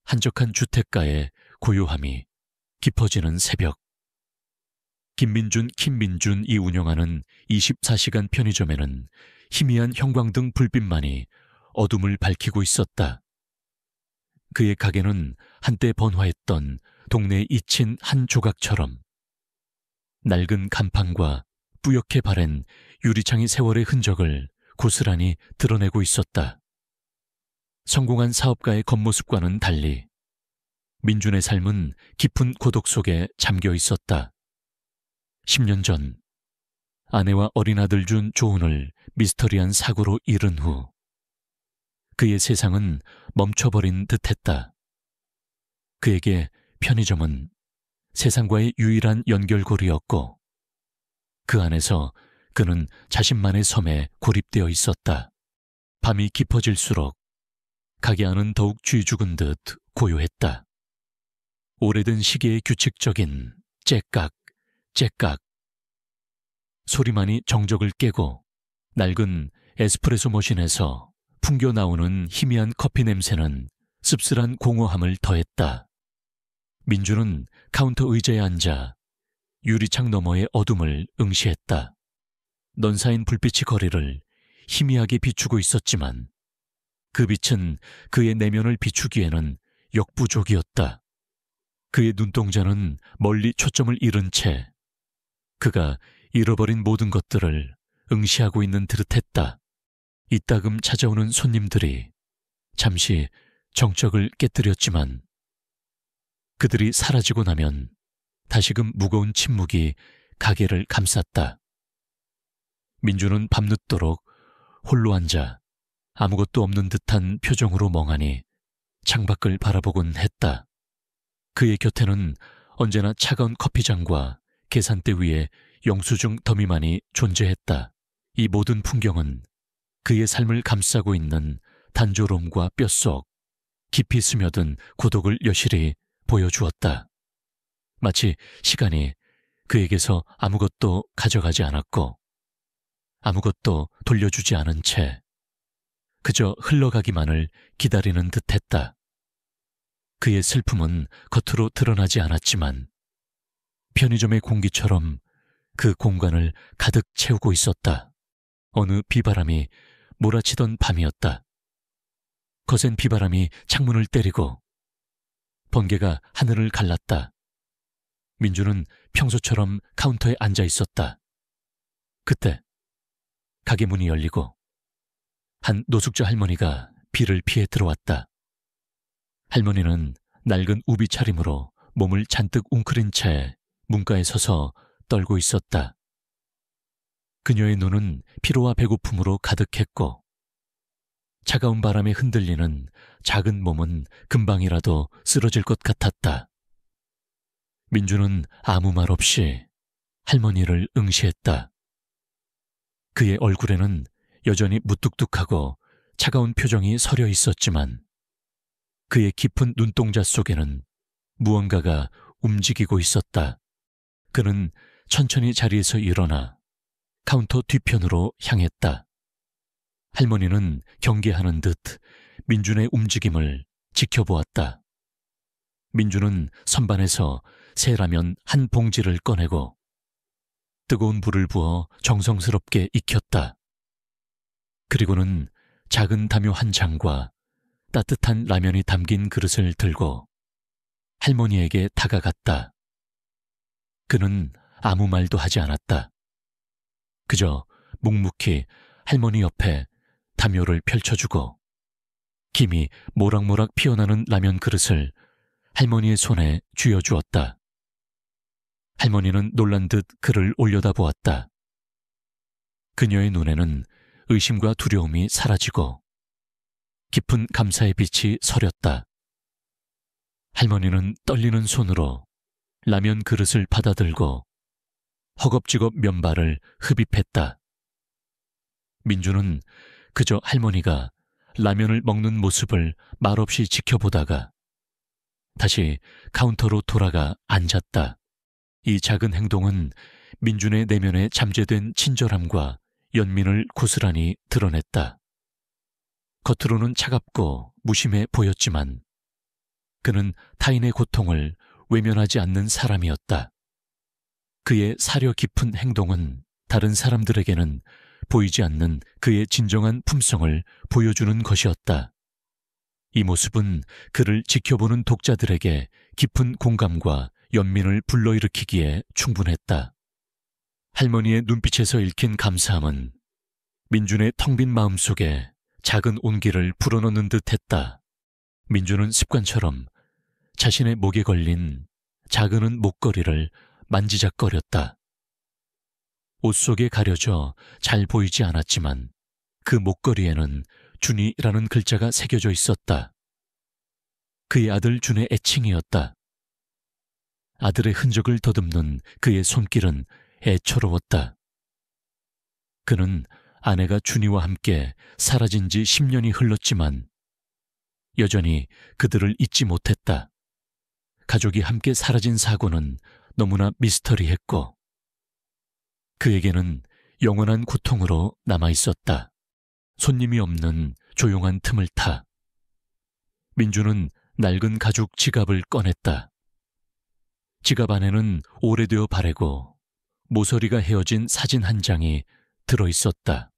한적한 주택가의 고요함이 깊어지는 새벽. 김민준이 운영하는 24시간 편의점에는 희미한 형광등 불빛만이 어둠을 밝히고 있었다. 그의 가게는 한때 번화했던 동네에 잊힌 한 조각처럼 낡은 간판과 뿌옇게 바랜 유리창이 세월의 흔적을 고스란히 드러내고 있었다. 성공한 사업가의 겉모습과는 달리 민준의 삶은 깊은 고독 속에 잠겨 있었다. 10년 전 아내와 어린 아들 준 조은을 미스터리한 사고로 잃은 후 그의 세상은 멈춰버린 듯했다. 그에게 편의점은 세상과의 유일한 연결고리였고 그 안에서 그는 자신만의 섬에 고립되어 있었다. 밤이 깊어질수록 가게 안은 더욱 쥐 죽은 듯 고요했다. 오래된 시계의 규칙적인 째깍, 째깍 소리만이 정적을 깨고 낡은 에스프레소 머신에서 풍겨 나오는 희미한 커피 냄새는 씁쓸한 공허함을 더했다. 민주는 카운터 의자에 앉아 유리창 너머의 어둠을 응시했다. 넌사인 불빛이 거리를 희미하게 비추고 있었지만 그 빛은 그의 내면을 비추기에는 역부족이었다. 그의 눈동자는 멀리 초점을 잃은 채 그가 잃어버린 모든 것들을 응시하고 있는 듯했다. 이따금 찾아오는 손님들이 잠시 정적을 깨뜨렸지만 그들이 사라지고 나면 다시금 무거운 침묵이 가게를 감쌌다. 민주는 밤늦도록 홀로 앉아 아무것도 없는 듯한 표정으로 멍하니 창밖을 바라보곤 했다. 그의 곁에는 언제나 차가운 커피잔과 계산대 위에 영수증 더미만이 존재했다. 이 모든 풍경은 그의 삶을 감싸고 있는 단조로움과 뼛속 깊이 스며든 고독을 여실히 보여주었다. 마치 시간이 그에게서 아무것도 가져가지 않았고 아무것도 돌려주지 않은 채 그저 흘러가기만을 기다리는 듯했다. 그의 슬픔은 겉으로 드러나지 않았지만 편의점의 공기처럼 그 공간을 가득 채우고 있었다. 어느 비바람이 몰아치던 밤이었다. 거센 비바람이 창문을 때리고 번개가 하늘을 갈랐다. 민주는 평소처럼 카운터에 앉아 있었다. 그때 가게 문이 열리고 한 노숙자 할머니가 비를 피해 들어왔다. 할머니는 낡은 우비 차림으로 몸을 잔뜩 웅크린 채 문가에 서서 떨고 있었다. 그녀의 눈은 피로와 배고픔으로 가득했고 차가운 바람에 흔들리는 작은 몸은 금방이라도 쓰러질 것 같았다. 민주는 아무 말 없이 할머니를 응시했다. 그의 얼굴에는 여전히 무뚝뚝하고 차가운 표정이 서려 있었지만 그의 깊은 눈동자 속에는 무언가가 움직이고 있었다. 그는 천천히 자리에서 일어나 카운터 뒤편으로 향했다. 할머니는 경계하는 듯 민준의 움직임을 지켜보았다. 민준은 선반에서 새 라면 한 봉지를 꺼내고 뜨거운 불을 부어 정성스럽게 익혔다. 그리고는 작은 담요 한 장과 따뜻한 라면이 담긴 그릇을 들고 할머니에게 다가갔다. 그는 아무 말도 하지 않았다. 그저 묵묵히 할머니 옆에 담요를 펼쳐주고 김이 모락모락 피어나는 라면 그릇을 할머니의 손에 쥐어주었다. 할머니는 놀란 듯 그를 올려다보았다. 그녀의 눈에는 의심과 두려움이 사라지고 깊은 감사의 빛이 서렸다. 할머니는 떨리는 손으로 라면 그릇을 받아들고 허겁지겁 면발을 흡입했다. 민주는 그저 할머니가 라면을 먹는 모습을 말없이 지켜보다가 다시 카운터로 돌아가 앉았다. 이 작은 행동은 민준의 내면에 잠재된 친절함과 연민을 고스란히 드러냈다. 겉으로는 차갑고 무심해 보였지만 그는 타인의 고통을 외면하지 않는 사람이었다. 그의 사려 깊은 행동은 다른 사람들에게는 보이지 않는 그의 진정한 품성을 보여주는 것이었다. 이 모습은 그를 지켜보는 독자들에게 깊은 공감과 연민을 불러일으키기에 충분했다. 할머니의 눈빛에서 읽힌 감사함은 민준의 텅 빈 마음속에 작은 온기를 불어넣는 듯했다. 민준은 습관처럼 자신의 목에 걸린 작은 은 목걸이를 만지작거렸다. 옷 속에 가려져 잘 보이지 않았지만 그 목걸이에는 준이라는 글자가 새겨져 있었다. 그의 아들 준의 애칭이었다. 아들의 흔적을 더듬는 그의 손길은 애처로웠다. 그는 아내가 준이와 함께 사라진 지 10년이 흘렀지만 여전히 그들을 잊지 못했다. 가족이 함께 사라진 사고는 너무나 미스터리했고 그에게는 영원한 고통으로 남아있었다. 손님이 없는 조용한 틈을 타 민주는 낡은 가죽 지갑을 꺼냈다. 지갑 안에는 오래되어 바래고 모서리가 헤어진 사진 한 장이 들어있었다.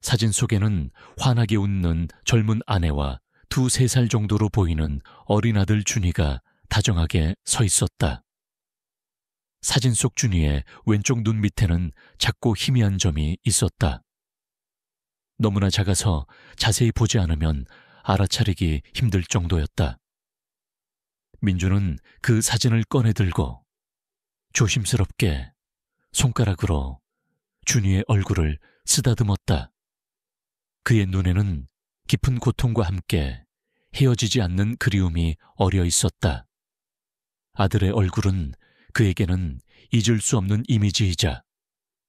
사진 속에는 환하게 웃는 젊은 아내와 2-3살 정도로 보이는 어린 아들 준이가 다정하게 서 있었다. 사진 속 준이의 왼쪽 눈 밑에는 작고 희미한 점이 있었다. 너무나 작아서 자세히 보지 않으면 알아차리기 힘들 정도였다. 민주는 그 사진을 꺼내 들고 조심스럽게 손가락으로 준이의 얼굴을 쓰다듬었다. 그의 눈에는 깊은 고통과 함께 헤어지지 않는 그리움이 어려 있었다. 아들의 얼굴은 그에게는 잊을 수 없는 이미지이자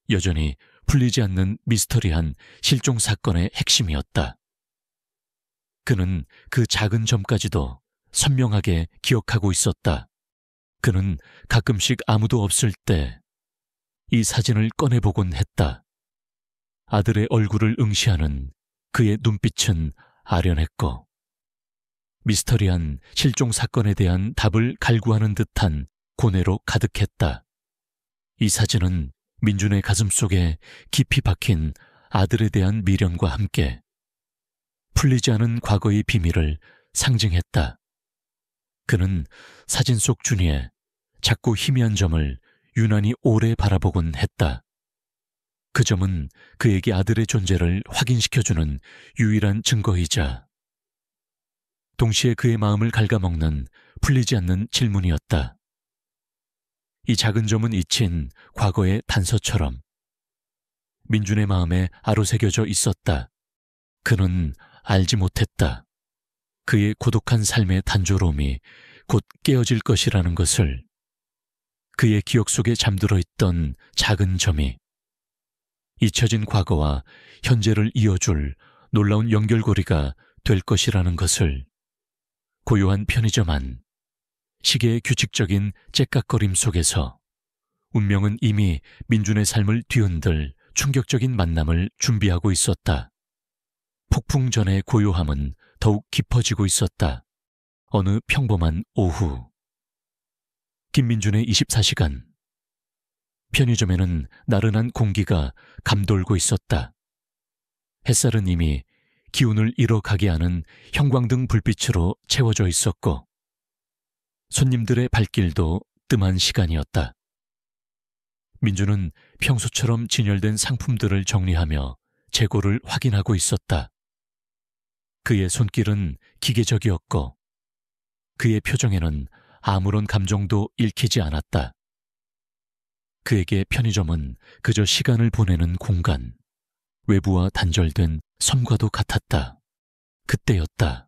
여전히 풀리지 않는 미스터리한 실종 사건의 핵심이었다. 그는 그 작은 점까지도 선명하게 기억하고 있었다. 그는 가끔씩 아무도 없을 때 이 사진을 꺼내보곤 했다. 아들의 얼굴을 응시하는 그의 눈빛은 아련했고 미스터리한 실종 사건에 대한 답을 갈구하는 듯한 고뇌로 가득했다. 이 사진은 민준의 가슴속에 깊이 박힌 아들에 대한 미련과 함께 풀리지 않은 과거의 비밀을 상징했다. 그는 사진 속 준이의 작고 희미한 점을 유난히 오래 바라보곤 했다. 그 점은 그에게 아들의 존재를 확인시켜주는 유일한 증거이자 동시에 그의 마음을 갉아먹는 풀리지 않는 질문이었다. 이 작은 점은 잊힌 과거의 단서처럼 민준의 마음에 아로새겨져 있었다. 그는 알지 못했다. 그의 고독한 삶의 단조로움이 곧 깨어질 것이라는 것을. 그의 기억 속에 잠들어 있던 작은 점이 잊혀진 과거와 현재를 이어줄 놀라운 연결고리가 될 것이라는 것을. 고요한 편의점 안, 시계의 규칙적인 째깍거림 속에서 운명은 이미 민준의 삶을 뒤흔들 충격적인 만남을 준비하고 있었다. 폭풍 전의 고요함은 더욱 깊어지고 있었다. 어느 평범한 오후. 김민준의 24시간. 편의점에는 나른한 공기가 감돌고 있었다. 햇살은 이미 기운을 잃어가게 하는 형광등 불빛으로 채워져 있었고 손님들의 발길도 뜸한 시간이었다. 민주는 평소처럼 진열된 상품들을 정리하며 재고를 확인하고 있었다. 그의 손길은 기계적이었고 그의 표정에는 아무런 감정도 읽히지 않았다. 그에게 편의점은 그저 시간을 보내는 공간, 외부와 단절된 섬과도 같았다. 그때였다.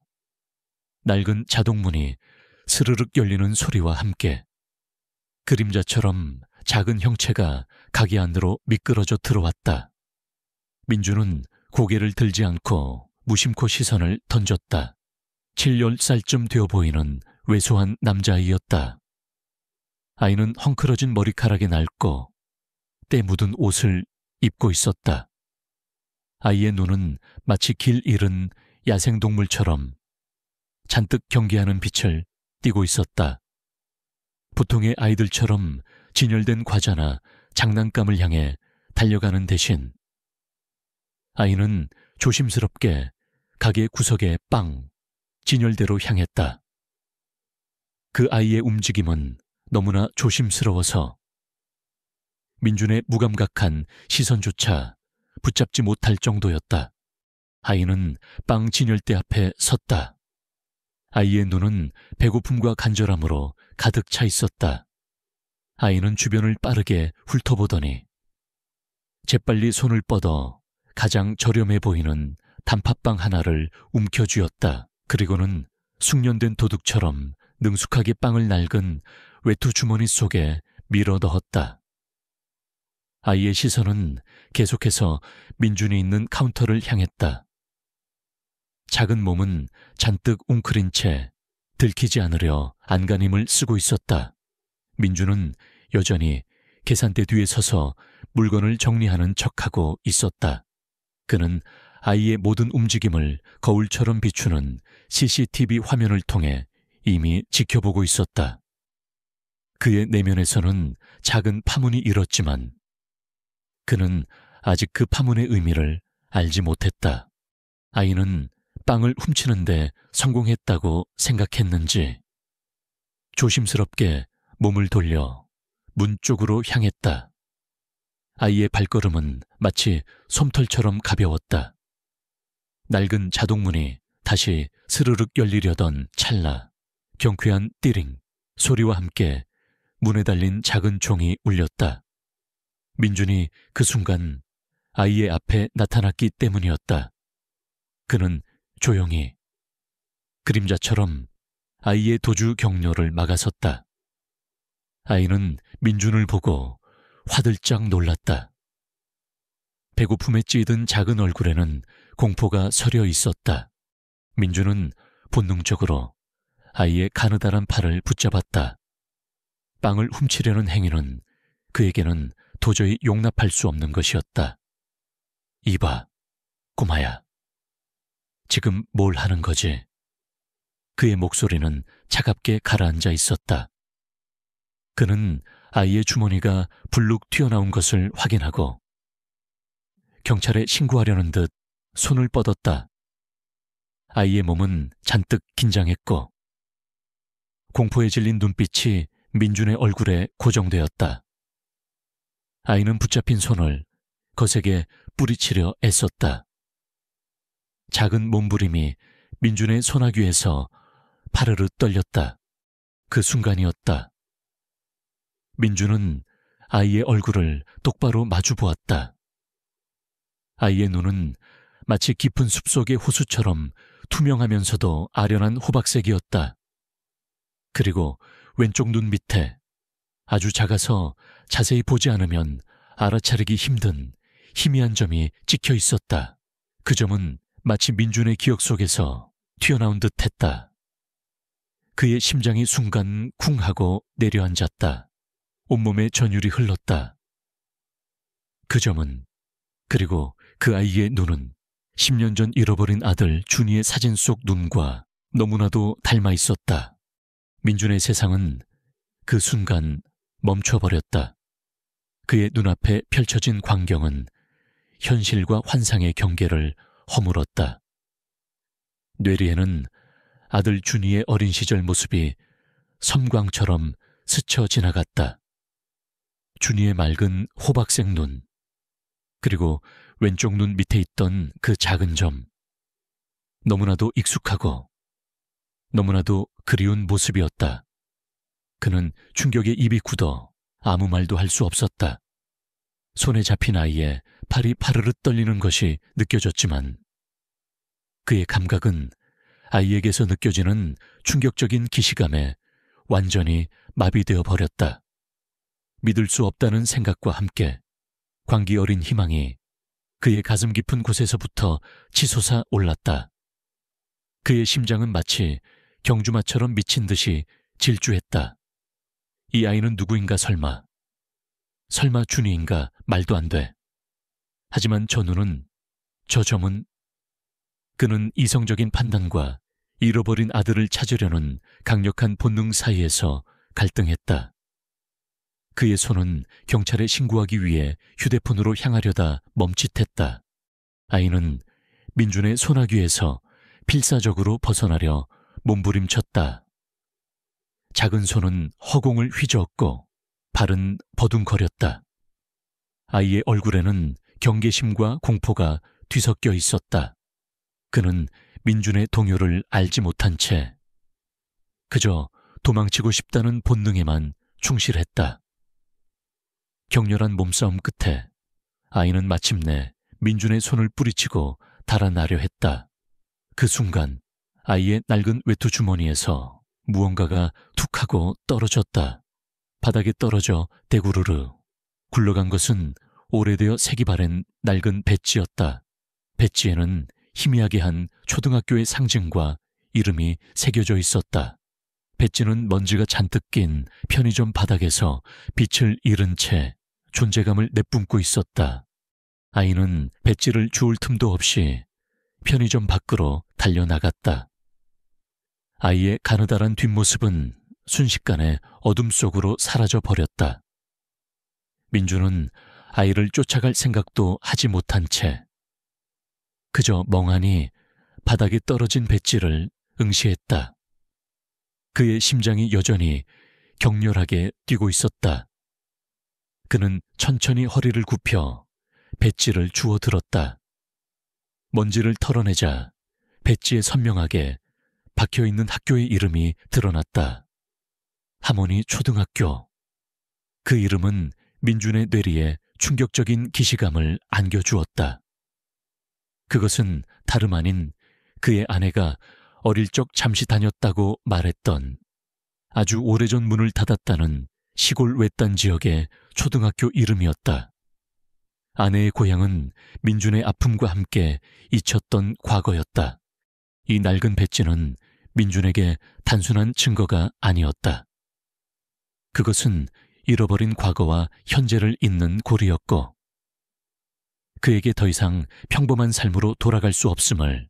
낡은 자동문이 스르륵 열리는 소리와 함께 그림자처럼 작은 형체가 가게 안으로 미끄러져 들어왔다. 민주는 고개를 들지 않고 무심코 시선을 던졌다. 7-10살쯤 되어 보이는 왜소한 남자아이였다. 아이는 헝클어진 머리카락이 낡고 때 묻은 옷을 입고 있었다. 아이의 눈은 마치 길 잃은 야생동물처럼 잔뜩 경계하는 빛을 띠고 있었다. 보통의 아이들처럼 진열된 과자나 장난감을 향해 달려가는 대신 아이는 조심스럽게 가게 구석에 빵 진열대로 향했다. 그 아이의 움직임은 너무나 조심스러워서 민준의 무감각한 시선조차 붙잡지 못할 정도였다. 아이는 빵 진열대 앞에 섰다. 아이의 눈은 배고픔과 간절함으로 가득 차 있었다. 아이는 주변을 빠르게 훑어보더니 재빨리 손을 뻗어 가장 저렴해 보이는 단팥빵 하나를 움켜쥐었다. 그리고는 숙련된 도둑처럼 능숙하게 빵을 낡은 외투 주머니 속에 밀어 넣었다. 아이의 시선은 계속해서 민준이 있는 카운터를 향했다. 작은 몸은 잔뜩 웅크린 채 들키지 않으려 안간힘을 쓰고 있었다. 민준은 여전히 계산대 뒤에 서서 물건을 정리하는 척하고 있었다. 그는 아이의 모든 움직임을 거울처럼 비추는 CCTV 화면을 통해 이미 지켜보고 있었다. 그의 내면에서는 작은 파문이 일었지만 그는 아직 그 파문의 의미를 알지 못했다. 아이는 빵을 훔치는데 성공했다고 생각했는지 조심스럽게 몸을 돌려 문 쪽으로 향했다. 아이의 발걸음은 마치 솜털처럼 가벼웠다. 낡은 자동문이 다시 스르륵 열리려던 찰나 경쾌한 띠링 소리와 함께 문에 달린 작은 종이 울렸다. 민준이 그 순간 아이의 앞에 나타났기 때문이었다. 그는 조용히 그림자처럼 아이의 도주 경로를 막아섰다. 아이는 민준을 보고 화들짝 놀랐다. 배고픔에 찌든 작은 얼굴에는 공포가 서려 있었다. 민준은 본능적으로 아이의 가느다란 팔을 붙잡았다. 빵을 훔치려는 행위는 그에게는 도저히 용납할 수 없는 것이었다. 이봐, 꼬마야. 지금 뭘 하는 거지? 그의 목소리는 차갑게 가라앉아 있었다. 그는 아이의 주머니가 불룩 튀어나온 것을 확인하고 경찰에 신고하려는 듯 손을 뻗었다. 아이의 몸은 잔뜩 긴장했고 공포에 질린 눈빛이 민준의 얼굴에 고정되었다. 아이는 붙잡힌 손을 거세게 뿌리치려 애썼다. 작은 몸부림이 민준의 소나귀에서 파르르 떨렸다. 그 순간이었다. 민준은 아이의 얼굴을 똑바로 마주 보았다. 아이의 눈은 마치 깊은 숲속의 호수처럼 투명하면서도 아련한 호박색이었다. 그리고 왼쪽 눈 밑에 아주 작아서 자세히 보지 않으면 알아차리기 힘든 희미한 점이 찍혀 있었다. 그 점은 마치 민준의 기억 속에서 튀어나온 듯 했다. 그의 심장이 순간 쿵 하고 내려앉았다. 온몸에 전율이 흘렀다. 그 점은, 그리고 그 아이의 눈은 10년 전 잃어버린 아들 준이의 사진 속 눈과 너무나도 닮아 있었다. 민준의 세상은 그 순간 멈춰버렸다. 그의 눈앞에 펼쳐진 광경은 현실과 환상의 경계를 허물었다. 뇌리에는 아들 준이의 어린 시절 모습이 섬광처럼 스쳐 지나갔다. 준이의 맑은 호박색 눈, 그리고 왼쪽 눈 밑에 있던 그 작은 점. 너무나도 익숙하고 너무나도 그리운 모습이었다. 그는 충격에 입이 굳어 아무 말도 할 수 없었다. 손에 잡힌 아이의 팔이 파르르 떨리는 것이 느껴졌지만 그의 감각은 아이에게서 느껴지는 충격적인 기시감에 완전히 마비되어 버렸다. 믿을 수 없다는 생각과 함께 광기 어린 희망이 그의 가슴 깊은 곳에서부터 치솟아 올랐다. 그의 심장은 마치 경주마처럼 미친 듯이 질주했다. 이 아이는 누구인가 설마. 설마 준이인가 말도 안 돼. 하지만 저 눈은, 저 점은, 그는 이성적인 판단과 잃어버린 아들을 찾으려는 강력한 본능 사이에서 갈등했다. 그의 손은 경찰에 신고하기 위해 휴대폰으로 향하려다 멈칫했다. 아이는 민준의 소나귀에서 필사적으로 벗어나려 몸부림쳤다. 작은 손은 허공을 휘저었고 발은 버둥거렸다. 아이의 얼굴에는 경계심과 공포가 뒤섞여 있었다. 그는 민준의 동요를 알지 못한 채 그저 도망치고 싶다는 본능에만 충실했다. 격렬한 몸싸움 끝에 아이는 마침내 민준의 손을 뿌리치고 달아나려 했다. 그 순간 아이의 낡은 외투 주머니에서 무언가가 툭 하고 떨어졌다. 바닥에 떨어져 대구르르 굴러간 것은 오래되어 색이 바랜 낡은 배지였다. 배지에는 희미하게 한 초등학교의 상징과 이름이 새겨져 있었다. 배지는 먼지가 잔뜩 낀 편의점 바닥에서 빛을 잃은 채 존재감을 내뿜고 있었다. 아이는 배지를 주울 틈도 없이 편의점 밖으로 달려나갔다. 아이의 가느다란 뒷모습은 순식간에 어둠 속으로 사라져 버렸다. 민주는 아이를 쫓아갈 생각도 하지 못한 채 그저 멍하니 바닥에 떨어진 배지를 응시했다. 그의 심장이 여전히 격렬하게 뛰고 있었다. 그는 천천히 허리를 굽혀 배지를 주워 들었다. 먼지를 털어내자 배지에 선명하게 박혀있는 학교의 이름이 드러났다. 하모니 초등학교. 그 이름은 민준의 뇌리에 충격적인 기시감을 안겨주었다. 그것은 다름 아닌 그의 아내가 어릴 적 잠시 다녔다고 말했던 아주 오래전 문을 닫았다는 시골 외딴 지역의 초등학교 이름이었다. 아내의 고향은 민준의 아픔과 함께 잊혔던 과거였다. 이 낡은 배지는 민준에게 단순한 증거가 아니었다. 그것은 잃어버린 과거와 현재를 잇는 고리였고 그에게 더 이상 평범한 삶으로 돌아갈 수 없음을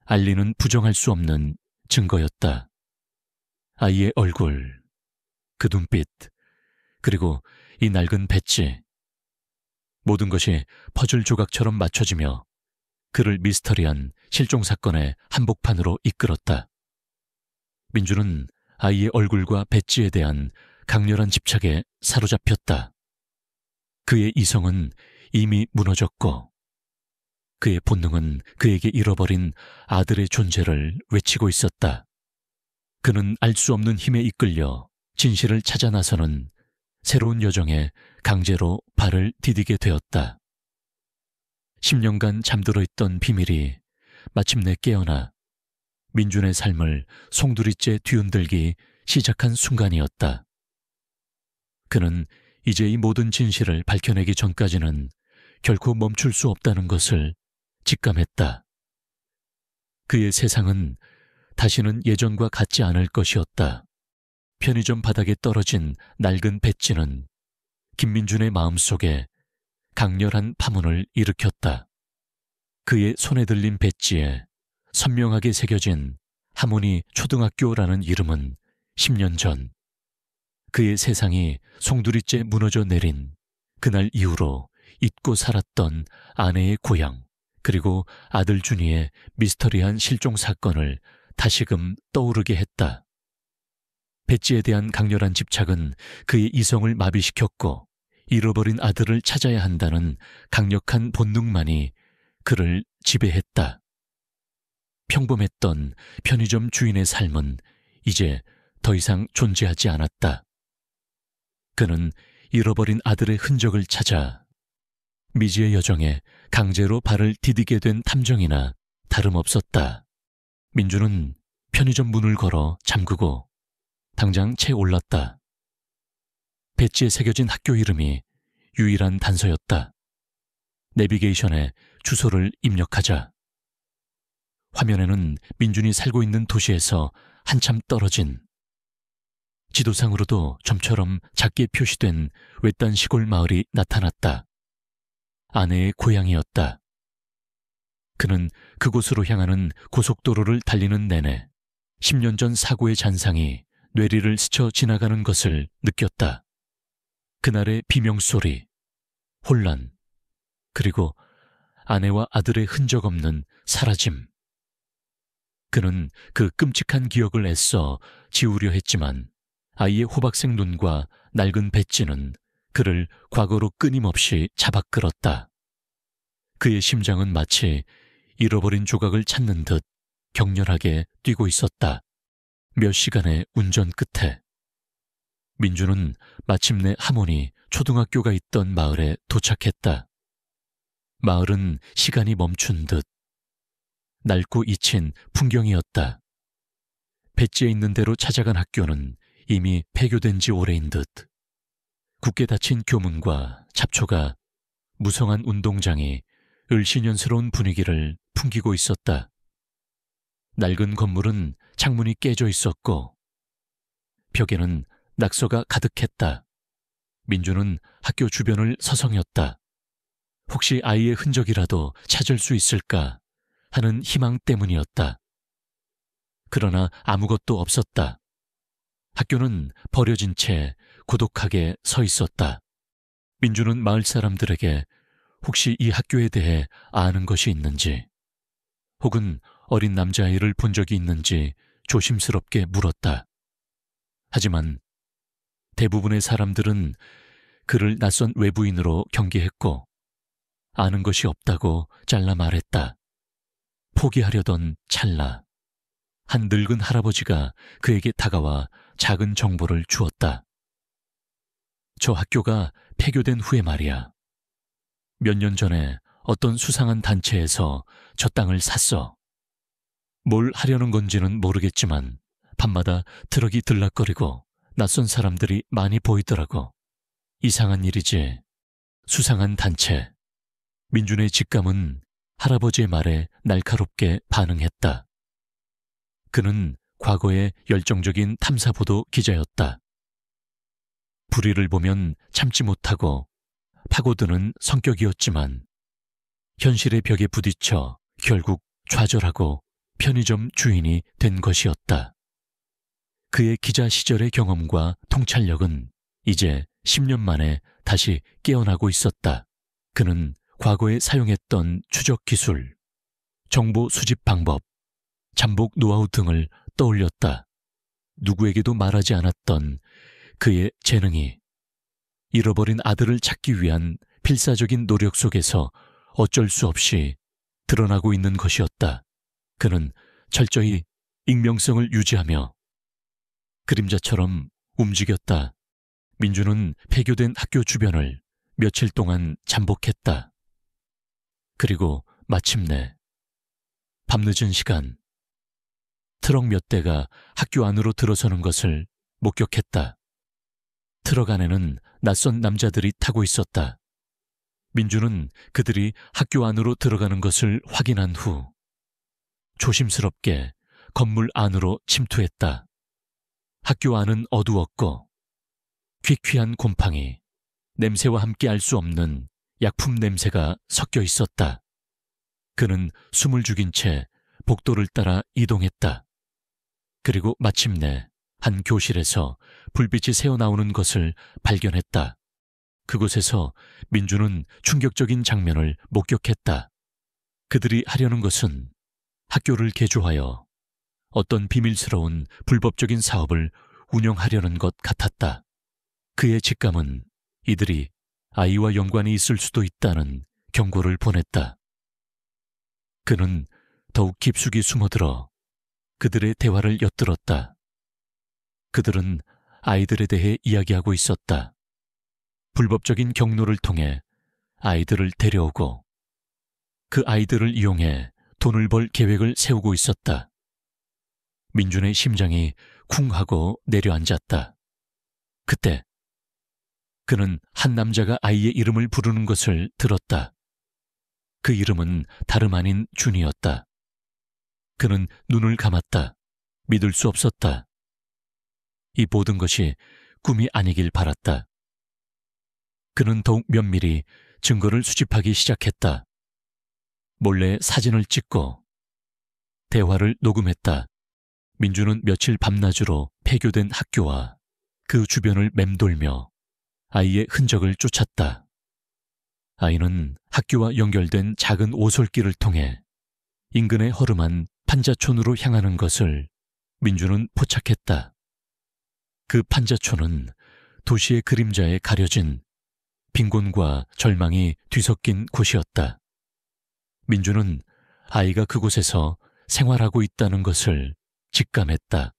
알리는 부정할 수 없는 증거였다. 아이의 얼굴, 그 눈빛, 그리고 이 낡은 배지. 모든 것이 퍼즐 조각처럼 맞춰지며 그를 미스터리한 실종 사건의 한복판으로 이끌었다. 민주는 아이의 얼굴과 배지에 대한 강렬한 집착에 사로잡혔다. 그의 이성은 이미 무너졌고 그의 본능은 그에게 잃어버린 아들의 존재를 외치고 있었다. 그는 알 수 없는 힘에 이끌려 진실을 찾아 나서는 새로운 여정에 강제로 발을 디디게 되었다. 10년간 잠들어 있던 비밀이 마침내 깨어나 민준의 삶을 송두리째 뒤흔들기 시작한 순간이었다. 그는 이제 이 모든 진실을 밝혀내기 전까지는 결코 멈출 수 없다는 것을 직감했다. 그의 세상은 다시는 예전과 같지 않을 것이었다. 편의점 바닥에 떨어진 낡은 배지는 김민준의 마음속에 강렬한 파문을 일으켰다. 그의 손에 들린 배지에 선명하게 새겨진 하모니 초등학교라는 이름은 10년 전 그의 세상이 송두리째 무너져 내린 그날 이후로 잊고 살았던 아내의 고향 그리고 아들 준이의 미스터리한 실종 사건을 다시금 떠오르게 했다. 배지에 대한 강렬한 집착은 그의 이성을 마비시켰고 잃어버린 아들을 찾아야 한다는 강력한 본능만이 그를 지배했다. 평범했던 편의점 주인의 삶은 이제 더 이상 존재하지 않았다. 그는 잃어버린 아들의 흔적을 찾아 미지의 여정에 강제로 발을 디디게 된 탐정이나 다름없었다. 민주는 편의점 문을 걸어 잠그고 당장 채 올랐다. 배지에 새겨진 학교 이름이 유일한 단서였다. 내비게이션에 주소를 입력하자 화면에는 민준이 살고 있는 도시에서 한참 떨어진 지도상으로도 점처럼 작게 표시된 외딴 시골 마을이 나타났다. 아내의 고향이었다. 그는 그곳으로 향하는 고속도로를 달리는 내내 10년 전 사고의 잔상이 뇌리를 스쳐 지나가는 것을 느꼈다. 그날의 비명소리, 혼란, 그리고 아내와 아들의 흔적 없는 사라짐. 그는 그 끔찍한 기억을 애써 지우려 했지만 아이의 호박색 눈과 낡은 배지는 그를 과거로 끊임없이 잡아끌었다. 그의 심장은 마치 잃어버린 조각을 찾는 듯 격렬하게 뛰고 있었다. 몇 시간의 운전 끝에 민주는 마침내 하모니 초등학교가 있던 마을에 도착했다. 마을은 시간이 멈춘 듯 낡고 잊힌 풍경이었다. 배지에 있는 대로 찾아간 학교는 이미 폐교된 지 오래인 듯 굳게 닫힌 교문과 잡초가 무성한 운동장이 을씨년스러운 분위기를 풍기고 있었다. 낡은 건물은 창문이 깨져 있었고 벽에는 낙서가 가득했다. 민주는 학교 주변을 서성였다. 혹시 아이의 흔적이라도 찾을 수 있을까 하는 희망 때문이었다. 그러나 아무것도 없었다. 학교는 버려진 채 고독하게 서 있었다. 민주는 마을 사람들에게 혹시 이 학교에 대해 아는 것이 있는지, 혹은 어린 남자아이를 본 적이 있는지 조심스럽게 물었다. 하지만 대부분의 사람들은 그를 낯선 외부인으로 경계했고 아는 것이 없다고 잘라 말했다. 포기하려던 찰나 한 늙은 할아버지가 그에게 다가와 작은 정보를 주었다. 저 학교가 폐교된 후에 말이야. 몇 년 전에 어떤 수상한 단체에서 저 땅을 샀어. 뭘 하려는 건지는 모르겠지만 밤마다 트럭이 들락거리고 낯선 사람들이 많이 보이더라고. 이상한 일이지. 수상한 단체. 민준의 직감은 할아버지의 말에 날카롭게 반응했다. 그는 과거의 열정적인 탐사보도 기자였다. 불의를 보면 참지 못하고 파고드는 성격이었지만 현실의 벽에 부딪혀 결국 좌절하고 편의점 주인이 된 것이었다. 그의 기자 시절의 경험과 통찰력은 이제 10년 만에 다시 깨어나고 있었다. 그는 과거에 사용했던 추적 기술, 정보 수집 방법, 잠복 노하우 등을 떠올렸다. 누구에게도 말하지 않았던 그의 재능이 잃어버린 아들을 찾기 위한 필사적인 노력 속에서 어쩔 수 없이 드러나고 있는 것이었다. 그는 철저히 익명성을 유지하며 그림자처럼 움직였다. 민주는 폐교된 학교 주변을 며칠 동안 잠복했다. 그리고 마침내 밤늦은 시간 트럭 몇 대가 학교 안으로 들어서는 것을 목격했다. 트럭 안에는 낯선 남자들이 타고 있었다. 민주는 그들이 학교 안으로 들어가는 것을 확인한 후 조심스럽게 건물 안으로 침투했다. 학교 안은 어두웠고 퀴퀴한 곰팡이, 냄새와 함께 알 수 없는 약품 냄새가 섞여 있었다. 그는 숨을 죽인 채 복도를 따라 이동했다. 그리고 마침내 한 교실에서 불빛이 새어나오는 것을 발견했다. 그곳에서 민주는 충격적인 장면을 목격했다. 그들이 하려는 것은 학교를 개조하여 어떤 비밀스러운 불법적인 사업을 운영하려는 것 같았다. 그의 직감은 이들이 아이와 연관이 있을 수도 있다는 경고를 보냈다. 그는 더욱 깊숙이 숨어들어 그들의 대화를 엿들었다. 그들은 아이들에 대해 이야기하고 있었다. 불법적인 경로를 통해 아이들을 데려오고 그 아이들을 이용해 돈을 벌 계획을 세우고 있었다. 민준의 심장이 쿵 하고 내려앉았다. 그때 그는 한 남자가 아이의 이름을 부르는 것을 들었다. 그 이름은 다름 아닌 준이었다. 그는 눈을 감았다. 믿을 수 없었다. 이 모든 것이 꿈이 아니길 바랐다. 그는 더욱 면밀히 증거를 수집하기 시작했다. 몰래 사진을 찍고 대화를 녹음했다. 민주는 며칠 밤낮으로 폐교된 학교와 그 주변을 맴돌며 아이의 흔적을 쫓았다. 아이는 학교와 연결된 작은 오솔길을 통해 인근의 허름한 판자촌으로 향하는 것을 민주는 포착했다. 그 판자촌은 도시의 그림자에 가려진 빈곤과 절망이 뒤섞인 곳이었다. 민주는 아이가 그곳에서 생활하고 있다는 것을 직감했다.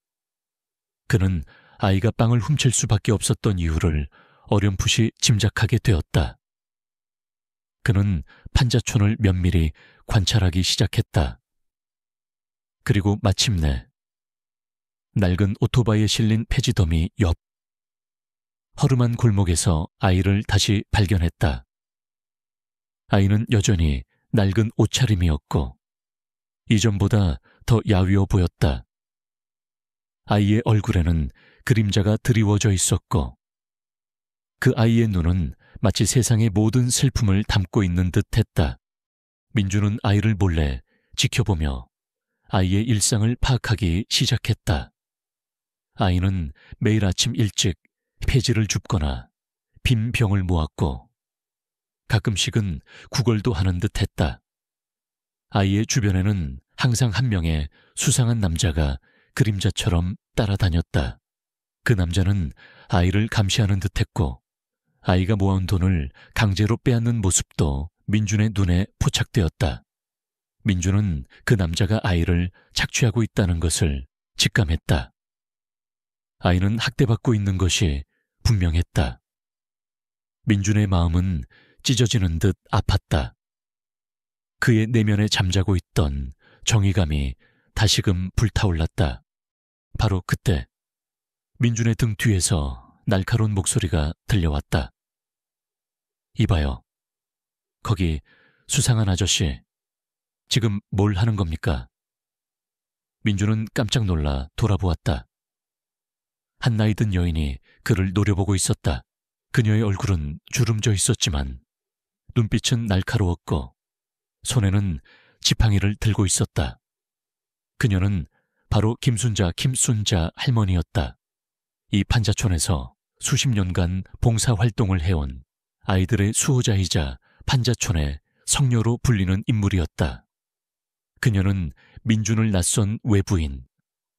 그는 아이가 빵을 훔칠 수밖에 없었던 이유를 어렴풋이 짐작하게 되었다. 그는 판자촌을 면밀히 관찰하기 시작했다. 그리고 마침내 낡은 오토바이에 실린 폐지더미 옆 허름한 골목에서 아이를 다시 발견했다. 아이는 여전히 낡은 옷차림이었고 이전보다 더 야위어 보였다. 아이의 얼굴에는 그림자가 드리워져 있었고 그 아이의 눈은 마치 세상의 모든 슬픔을 담고 있는 듯했다. 민주는 아이를 몰래 지켜보며 아이의 일상을 파악하기 시작했다. 아이는 매일 아침 일찍 폐지를 줍거나 빈 병을 모았고 가끔씩은 구걸도 하는 듯했다. 아이의 주변에는 항상 한 명의 수상한 남자가 그림자처럼 따라다녔다. 그 남자는 아이를 감시하는 듯했고 아이가 모아온 돈을 강제로 빼앗는 모습도 민준의 눈에 포착되었다. 민준은 그 남자가 아이를 착취하고 있다는 것을 직감했다. 아이는 학대받고 있는 것이 분명했다. 민준의 마음은 찢어지는 듯 아팠다. 그의 내면에 잠자고 있던 정의감이 다시금 불타올랐다. 바로 그때 민준의 등 뒤에서 날카로운 목소리가 들려왔다. 이봐요. 거기 수상한 아저씨, 지금 뭘 하는 겁니까? 민준은 깜짝 놀라 돌아보았다. 한 나이든 여인이 그를 노려보고 있었다. 그녀의 얼굴은 주름져 있었지만 눈빛은 날카로웠고 손에는 지팡이를 들고 있었다. 그녀는 바로 김순자 할머니였다. 이 판자촌에서 수십 년간 봉사활동을 해온 아이들의 수호자이자 판자촌의 성녀로 불리는 인물이었다. 그녀는 민준을 낯선 외부인,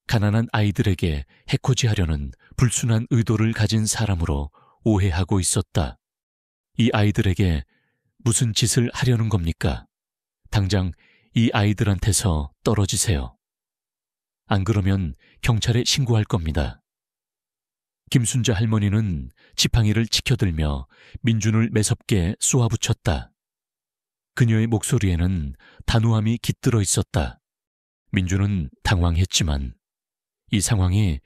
가난한 아이들에게 해코지하려는 불순한 의도를 가진 사람으로 오해하고 있었다. 이 아이들에게 무슨 짓을 하려는 겁니까? 당장 이 아이들한테서 떨어지세요. 안 그러면 경찰에 신고할 겁니다. 김순자 할머니는 지팡이를 치켜들며 민준을 매섭게 쏘아붙였다. 그녀의 목소리에는 단호함이 깃들어 있었다. 민준은 당황했지만 이 상황이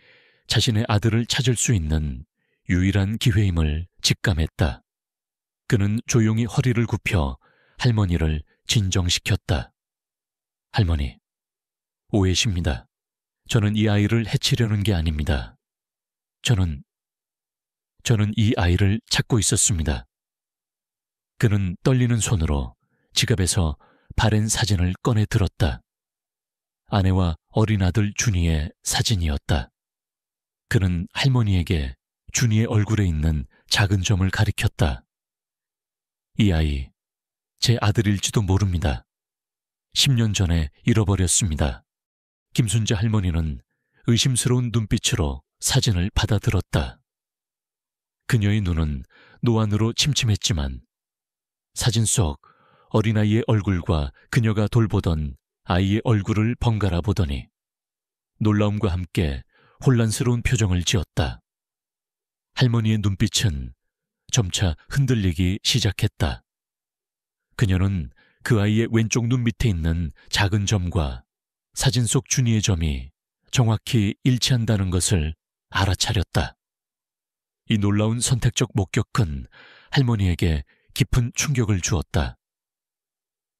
자신의 아들을 찾을 수 있는 유일한 기회임을 직감했다. 그는 조용히 허리를 굽혀 할머니를 진정시켰다. 할머니, 오해십니다. 저는 이 아이를 해치려는 게 아닙니다. 저는 이 아이를 찾고 있었습니다. 그는 떨리는 손으로 지갑에서 바랜 사진을 꺼내 들었다. 아내와 어린 아들 준이의 사진이었다. 그는 할머니에게 준이의 얼굴에 있는 작은 점을 가리켰다. 이 아이, 제 아들일지도 모릅니다. 10년 전에 잃어버렸습니다. 김순자 할머니는 의심스러운 눈빛으로 사진을 받아들었다. 그녀의 눈은 노안으로 침침했지만 사진 속 어린아이의 얼굴과 그녀가 돌보던 아이의 얼굴을 번갈아 보더니 놀라움과 함께 혼란스러운 표정을 지었다. 할머니의 눈빛은 점차 흔들리기 시작했다. 그녀는 그 아이의 왼쪽 눈 밑에 있는 작은 점과 사진 속 준이의 점이 정확히 일치한다는 것을 알아차렸다. 이 놀라운 선택적 목격은 할머니에게 깊은 충격을 주었다.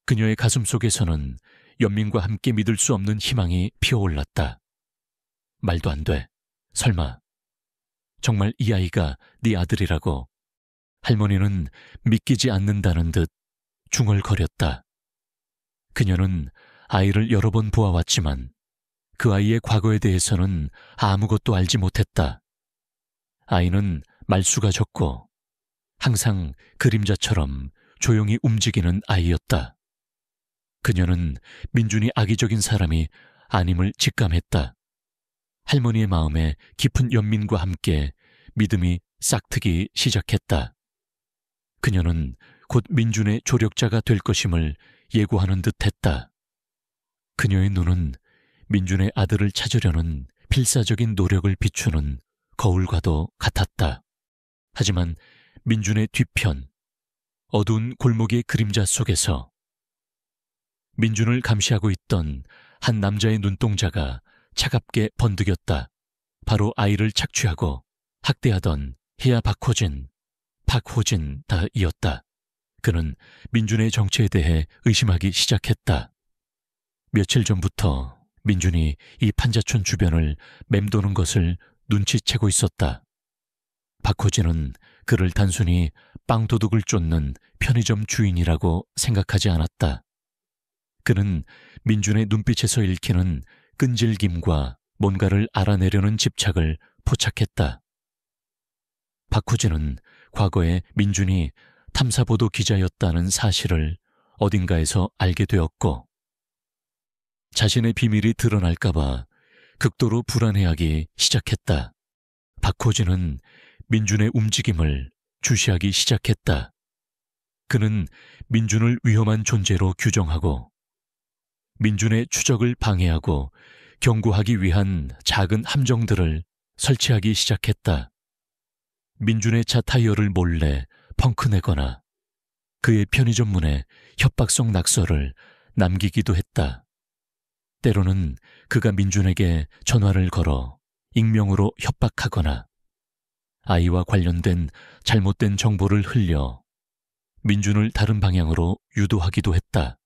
그녀의 가슴 속에서는 연민과 함께 믿을 수 없는 희망이 피어올랐다. 말도 안 돼. 설마 정말 이 아이가 네 아들이라고? 할머니는 믿기지 않는다는 듯 중얼거렸다. 그녀는 아이를 여러 번 보아왔지만 그 아이의 과거에 대해서는 아무것도 알지 못했다. 아이는 말수가 적고 항상 그림자처럼 조용히 움직이는 아이였다. 그녀는 민준이 악의적인 사람이 아님을 직감했다. 할머니의 마음에 깊은 연민과 함께 믿음이 싹트기 시작했다. 그녀는 곧 민준의 조력자가 될 것임을 예고하는 듯 했다. 그녀의 눈은 민준의 아들을 찾으려는 필사적인 노력을 비추는 거울과도 같았다. 하지만 민준의 뒤편, 어두운 골목의 그림자 속에서 민준을 감시하고 있던 한 남자의 눈동자가 차갑게 번득였다. 바로 아이를 착취하고 학대하던 희야 박호진다이었다. 그는 민준의 정체에 대해 의심하기 시작했다. 며칠 전부터 민준이 이 판자촌 주변을 맴도는 것을 눈치채고 있었다. 박호진은 그를 단순히 빵도둑을 쫓는 편의점 주인이라고 생각하지 않았다. 그는 민준의 눈빛에서 읽히는 끈질김과 뭔가를 알아내려는 집착을 포착했다. 박호진은 과거에 민준이 탐사보도 기자였다는 사실을 어딘가에서 알게 되었고 자신의 비밀이 드러날까봐 극도로 불안해하기 시작했다. 박호진은 민준의 움직임을 주시하기 시작했다. 그는 민준을 위험한 존재로 규정하고 민준의 추적을 방해하고 경고하기 위한 작은 함정들을 설치하기 시작했다. 민준의 차 타이어를 몰래 펑크내거나 그의 편의점 문에 협박성 낙서를 남기기도 했다. 때로는 그가 민준에게 전화를 걸어 익명으로 협박하거나 아이와 관련된 잘못된 정보를 흘려 민준을 다른 방향으로 유도하기도 했다.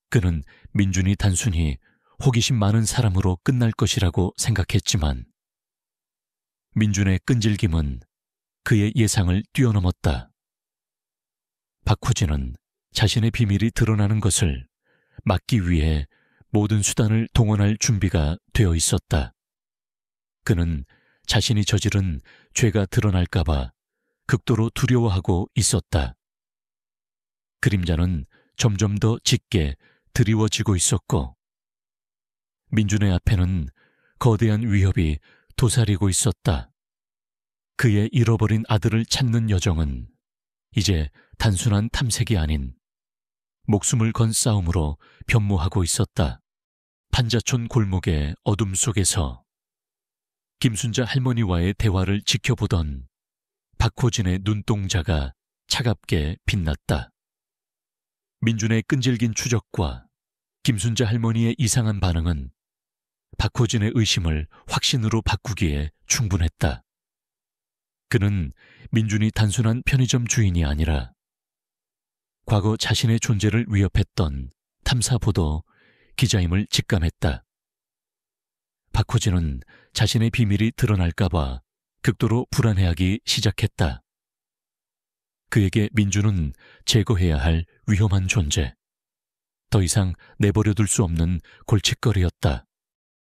그는 민준이 단순히 호기심 많은 사람으로 끝날 것이라고 생각했지만 민준의 끈질김은 그의 예상을 뛰어넘었다. 박호진은 자신의 비밀이 드러나는 것을 막기 위해 모든 수단을 동원할 준비가 되어 있었다. 그는 자신이 저지른 죄가 드러날까봐 극도로 두려워하고 있었다. 그림자는 점점 더 짙게 드리워지고 있었고 민준의 앞에는 거대한 위협이 도사리고 있었다. 그의 잃어버린 아들을 찾는 여정은 이제 단순한 탐색이 아닌 목숨을 건 싸움으로 변모하고 있었다. 판자촌 골목의 어둠 속에서 김순자 할머니와의 대화를 지켜보던 박호진의 눈동자가 차갑게 빛났다. 민준의 끈질긴 추적과 김순자 할머니의 이상한 반응은 박호진의 의심을 확신으로 바꾸기에 충분했다. 그는 민준이 단순한 편의점 주인이 아니라 과거 자신의 존재를 위협했던 탐사보도 기자임을 직감했다. 박호진은 자신의 비밀이 드러날까봐 극도로 불안해하기 시작했다. 그에게 민준은 제거해야 할 위험한 존재, 더 이상 내버려둘 수 없는 골칫거리였다.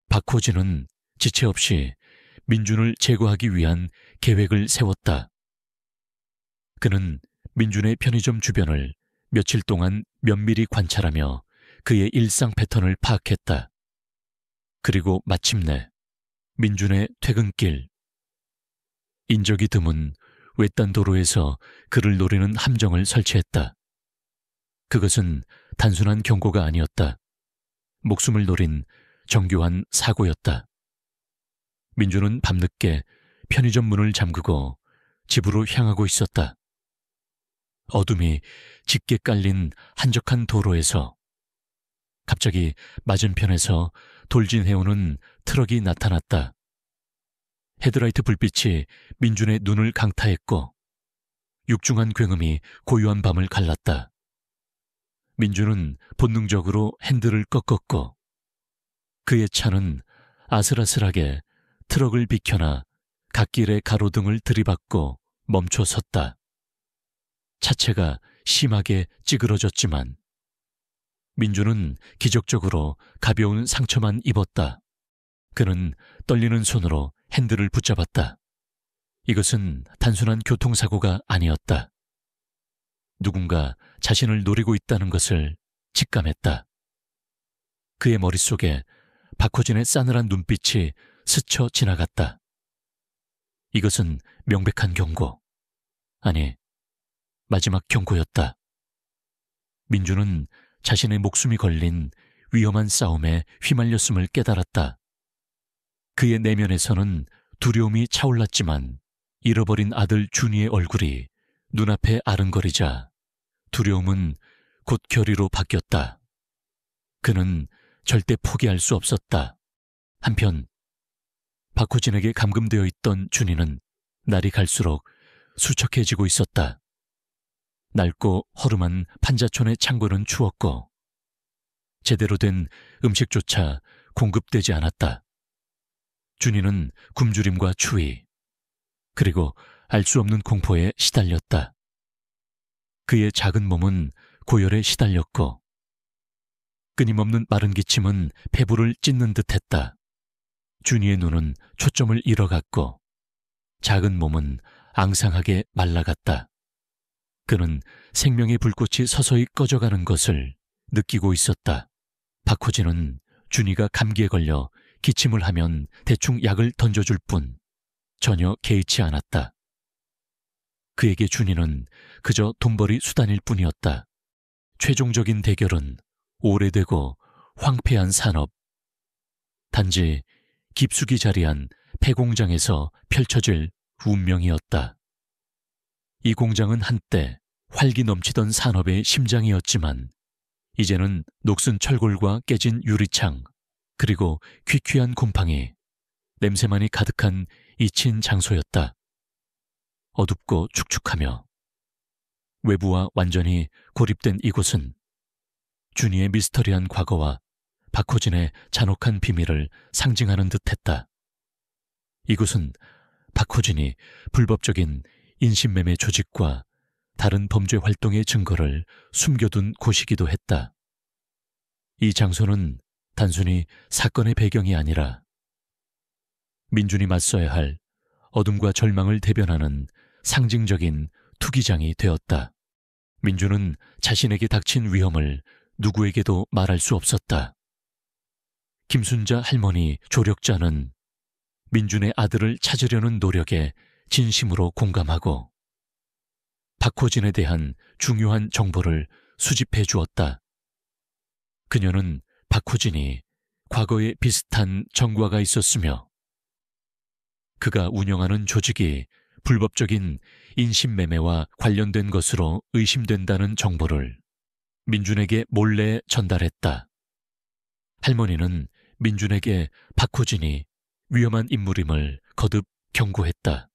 박호진은 지체 없이 민준을 제거하기 위한 계획을 세웠다. 그는 민준의 편의점 주변을 며칠 동안 면밀히 관찰하며 그의 일상 패턴을 파악했다. 그리고 마침내 민준의 퇴근길, 인적이 드문 외딴 도로에서 그를 노리는 함정을 설치했다. 그것은 단순한 경고가 아니었다. 목숨을 노린 정교한 사고였다. 민준은 밤늦게 편의점 문을 잠그고 집으로 향하고 있었다. 어둠이 짙게 깔린 한적한 도로에서 갑자기 맞은편에서 돌진해오는 트럭이 나타났다. 헤드라이트 불빛이 민준의 눈을 강타했고 육중한 굉음이 고요한 밤을 갈랐다. 민준은 본능적으로 핸들을 꺾었고 그의 차는 아슬아슬하게 트럭을 비켜나 갓길의 가로등을 들이받고 멈춰 섰다. 차체가 심하게 찌그러졌지만 민주는 기적적으로 가벼운 상처만 입었다. 그는 떨리는 손으로 핸들을 붙잡았다. 이것은 단순한 교통사고가 아니었다. 누군가 자신을 노리고 있다는 것을 직감했다. 그의 머릿속에 박호진의 싸늘한 눈빛이 스쳐 지나갔다. 이것은 명백한 경고. 아니, 마지막 경고였다. 민주는 자신의 목숨이 걸린 위험한 싸움에 휘말렸음을 깨달았다. 그의 내면에서는 두려움이 차올랐지만 잃어버린 아들 준이의 얼굴이 눈앞에 아른거리자 두려움은 곧 결의로 바뀌었다. 그는 절대 포기할 수 없었다. 한편 박호진에게 감금되어 있던 준이는 날이 갈수록 수척해지고 있었다. 낡고 허름한 판자촌의 창고는 추웠고 제대로 된 음식조차 공급되지 않았다. 준이는 굶주림과 추위 그리고 알 수 없는 공포에 시달렸다. 그의 작은 몸은 고열에 시달렸고 끊임없는 마른 기침은 폐부를 찢는 듯했다. 준이의 눈은 초점을 잃어갔고 작은 몸은 앙상하게 말라갔다. 그는 생명의 불꽃이 서서히 꺼져가는 것을 느끼고 있었다. 박호진은 준이가 감기에 걸려 기침을 하면 대충 약을 던져줄 뿐 전혀 개의치 않았다. 그에게 준이는 그저 돈벌이 수단일 뿐이었다. 최종적인 대결은 오래되고 황폐한 산업, 단지 깊숙이 자리한 폐공장에서 펼쳐질 운명이었다. 이 공장은 한때 활기 넘치던 산업의 심장이었지만 이제는 녹슨 철골과 깨진 유리창 그리고 퀴퀴한 곰팡이, 냄새만이 가득한 잊힌 장소였다. 어둡고 축축하며 외부와 완전히 고립된 이곳은 준이의 미스터리한 과거와 박호진의 잔혹한 비밀을 상징하는 듯했다. 이곳은 박호진이 불법적인 인신매매 조직과 다른 범죄 활동의 증거를 숨겨둔 곳이기도 했다. 이 장소는 단순히 사건의 배경이 아니라 민준이 맞서야 할 어둠과 절망을 대변하는 상징적인 투기장이 되었다. 민준은 자신에게 닥친 위험을 누구에게도 말할 수 없었다. 김순자 할머니 조력자는 민준의 아들을 찾으려는 노력에 진심으로 공감하고 박호진에 대한 중요한 정보를 수집해 주었다. 그녀는 박호진이 과거에 비슷한 전과가 있었으며 그가 운영하는 조직이 불법적인 인신매매와 관련된 것으로 의심된다는 정보를 민준에게 몰래 전달했다. 할머니는 민준에게 박호진이 위험한 인물임을 거듭 경고했다.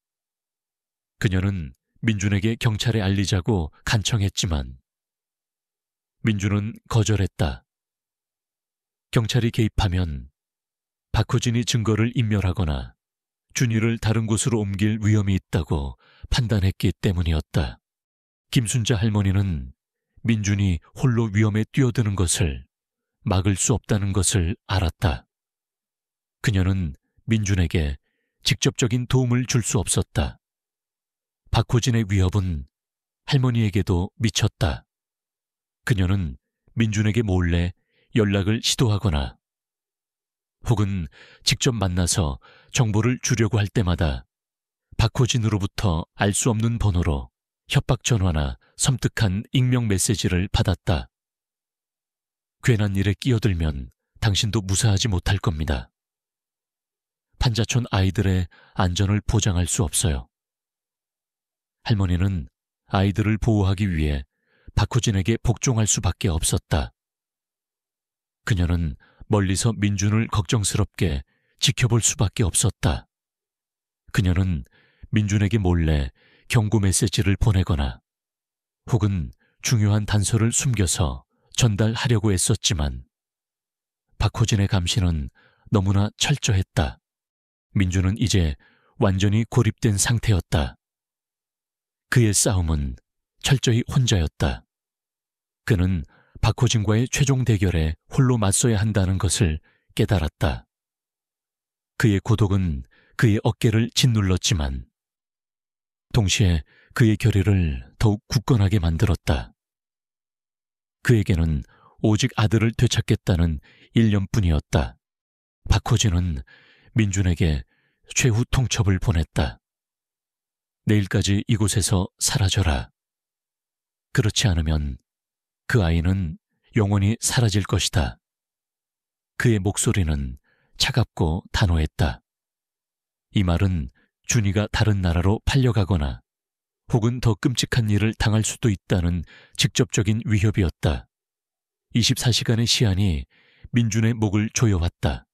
그녀는 민준에게 경찰에 알리자고 간청했지만 민준은 거절했다. 경찰이 개입하면 박호진이 증거를 인멸하거나 준이를 다른 곳으로 옮길 위험이 있다고 판단했기 때문이었다. 김순자 할머니는 민준이 홀로 위험에 뛰어드는 것을 막을 수 없다는 것을 알았다. 그녀는 민준에게 직접적인 도움을 줄 수 없었다. 박호진의 위협은 할머니에게도 미쳤다. 그녀는 민준에게 몰래 연락을 시도하거나 혹은 직접 만나서 정보를 주려고 할 때마다 박호진으로부터 알 수 없는 번호로 협박 전화나 섬뜩한 익명 메시지를 받았다. 괜한 일에 끼어들면 당신도 무사하지 못할 겁니다. 판자촌 아이들의 안전을 보장할 수 없어요. 할머니는 아이들을 보호하기 위해 박호진에게 복종할 수밖에 없었다. 그녀는 멀리서 민준을 걱정스럽게 지켜볼 수밖에 없었다. 그녀는 민준에게 몰래 경고 메시지를 보내거나 혹은 중요한 단서를 숨겨서 전달하려고 애썼지만 박호진의 감시는 너무나 철저했다. 민준은 이제 완전히 고립된 상태였다. 그의 싸움은 철저히 혼자였다. 그는 박호진과의 최종 대결에 홀로 맞서야 한다는 것을 깨달았다. 그의 고독은 그의 어깨를 짓눌렀지만 동시에 그의 결의를 더욱 굳건하게 만들었다. 그에게는 오직 아들을 되찾겠다는 일념뿐이었다. 박호진은 민준에게 최후 통첩을 보냈다. 내일까지 이곳에서 사라져라. 그렇지 않으면 그 아이는 영원히 사라질 것이다. 그의 목소리는 차갑고 단호했다. 이 말은 준이가 다른 나라로 팔려가거나 혹은 더 끔찍한 일을 당할 수도 있다는 직접적인 위협이었다. 24시간의 시한이 민준의 목을 조여왔다.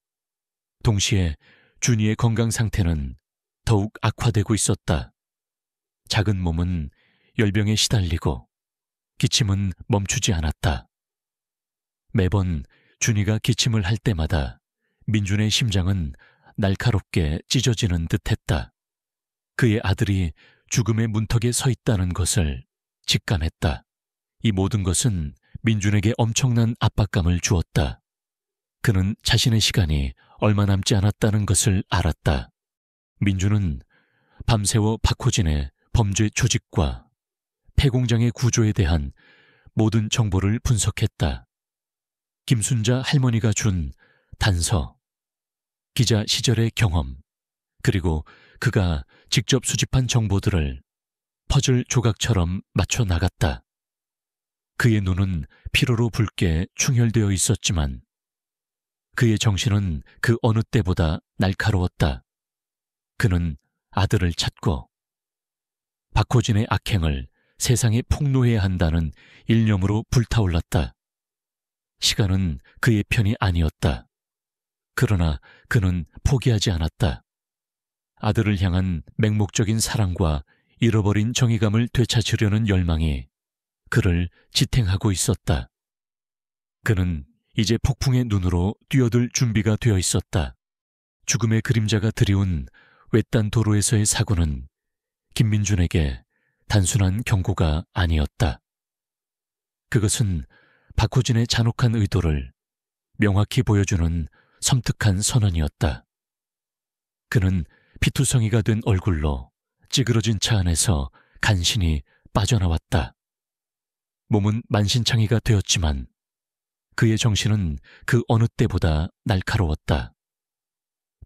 동시에 준이의 건강 상태는 더욱 악화되고 있었다. 작은 몸은 열병에 시달리고 기침은 멈추지 않았다. 매번 준이가 기침을 할 때마다 민준의 심장은 날카롭게 찢어지는 듯했다. 그의 아들이 죽음의 문턱에 서 있다는 것을 직감했다. 이 모든 것은 민준에게 엄청난 압박감을 주었다. 그는 자신의 시간이 얼마 남지 않았다는 것을 알았다. 민준은 밤새워 박호진의 범죄 조직과 폐공장의 구조에 대한 모든 정보를 분석했다. 김순자 할머니가 준 단서, 기자 시절의 경험, 그리고 그가 직접 수집한 정보들을 퍼즐 조각처럼 맞춰 나갔다. 그의 눈은 피로로 붉게 충혈되어 있었지만 그의 정신은 그 어느 때보다 날카로웠다. 그는 아들을 찾고 박호진의 악행을 세상에 폭로해야 한다는 일념으로 불타올랐다. 시간은 그의 편이 아니었다. 그러나 그는 포기하지 않았다. 아들을 향한 맹목적인 사랑과 잃어버린 정의감을 되찾으려는 열망이 그를 지탱하고 있었다. 그는 이제 폭풍의 눈으로 뛰어들 준비가 되어 있었다. 죽음의 그림자가 드리운 외딴 도로에서의 사고는 김민준에게 단순한 경고가 아니었다. 그것은 박호진의 잔혹한 의도를 명확히 보여주는 섬뜩한 선언이었다. 그는 피투성이가 된 얼굴로 찌그러진 차 안에서 간신히 빠져나왔다. 몸은 만신창이가 되었지만 그의 정신은 그 어느 때보다 날카로웠다.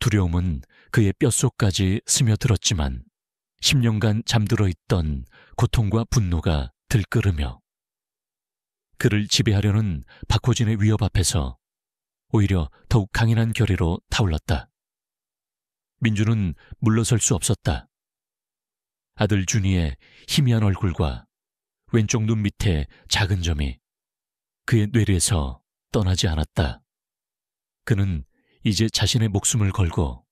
두려움은 그의 뼛속까지 스며들었지만 10년간 잠들어 있던 고통과 분노가 들끓으며 그를 지배하려는 박호진의 위협 앞에서 오히려 더욱 강인한 결의로 타올랐다. 민준은 물러설 수 없었다. 아들 준이의 희미한 얼굴과 왼쪽 눈 밑에 작은 점이 그의 뇌리에서 떠나지 않았다. 그는 이제 자신의 목숨을 걸고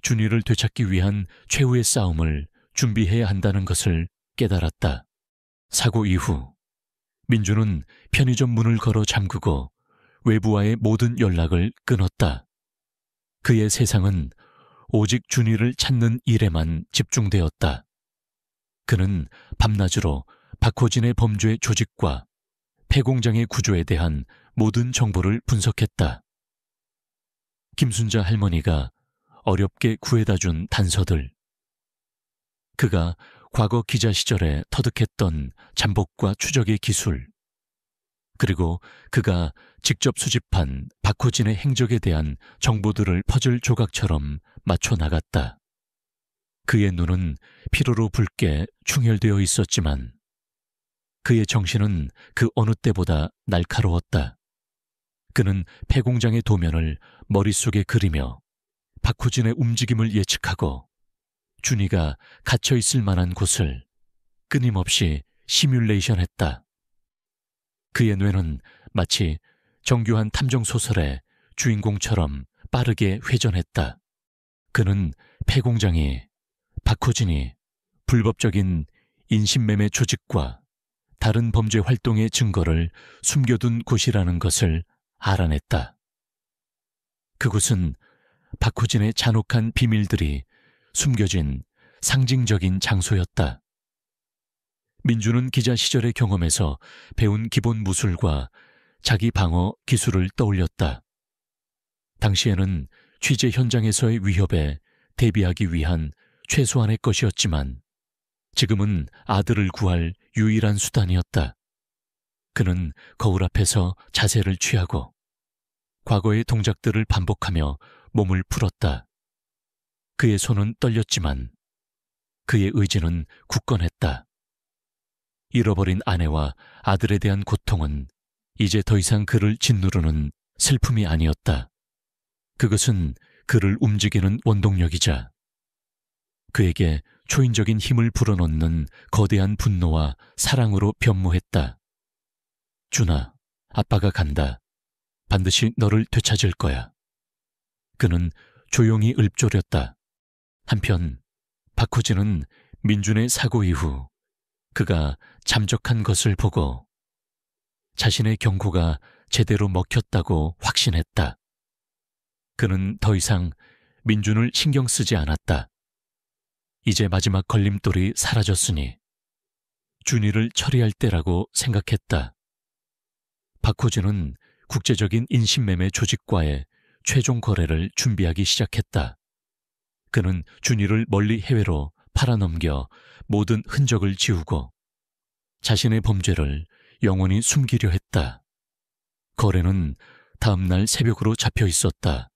준이를 되찾기 위한 최후의 싸움을 준비해야 한다는 것을 깨달았다. 사고 이후 민준은 편의점 문을 걸어 잠그고 외부와의 모든 연락을 끊었다. 그의 세상은 오직 준이를 찾는 일에만 집중되었다. 그는 밤낮으로 박호진의 범죄 조직과 폐공장의 구조에 대한 모든 정보를 분석했다. 김순자 할머니가 어렵게 구해다 준 단서들, 그가 과거 기자 시절에 터득했던 잠복과 추적의 기술, 그리고 그가 직접 수집한 박호진의 행적에 대한 정보들을 퍼즐 조각처럼 맞춰 나갔다. 그의 눈은 피로로 붉게 충혈되어 있었지만 그의 정신은 그 어느 때보다 날카로웠다. 그는 폐공장의 도면을 머릿속에 그리며 박호진의 움직임을 예측하고 준이가 갇혀 있을 만한 곳을 끊임없이 시뮬레이션했다. 그의 뇌는 마치 정교한 탐정소설의 주인공처럼 빠르게 회전했다. 그는 폐공장이 박호진이 불법적인 인신매매 조직과 다른 범죄 활동의 증거를 숨겨둔 곳이라는 것을 알아냈다. 그곳은 박호진의 잔혹한 비밀들이 숨겨진 상징적인 장소였다. 민준은 기자 시절의 경험에서 배운 기본 무술과 자기 방어 기술을 떠올렸다. 당시에는 취재 현장에서의 위협에 대비하기 위한 최소한의 것이었지만 지금은 아들을 구할 유일한 수단이었다. 그는 거울 앞에서 자세를 취하고 과거의 동작들을 반복하며 몸을 풀었다. 그의 손은 떨렸지만 그의 의지는 굳건했다. 잃어버린 아내와 아들에 대한 고통은 이제 더 이상 그를 짓누르는 슬픔이 아니었다. 그것은 그를 움직이는 원동력이자 그에게 초인적인 힘을 불어넣는 거대한 분노와 사랑으로 변모했다. 준아, 아빠가 간다. 반드시 너를 되찾을 거야. 그는 조용히 읊조렸다. 한편 박호진은 민준의 사고 이후 그가 잠적한 것을 보고 자신의 경고가 제대로 먹혔다고 확신했다. 그는 더 이상 민준을 신경 쓰지 않았다. 이제 마지막 걸림돌이 사라졌으니 준이를 처리할 때라고 생각했다. 박호진은 국제적인 인신매매 조직과의 최종 거래를 준비하기 시작했다. 그는 준이를 멀리 해외로 팔아넘겨 모든 흔적을 지우고 자신의 범죄를 영원히 숨기려 했다. 거래는 다음 날 새벽으로 잡혀 있었다.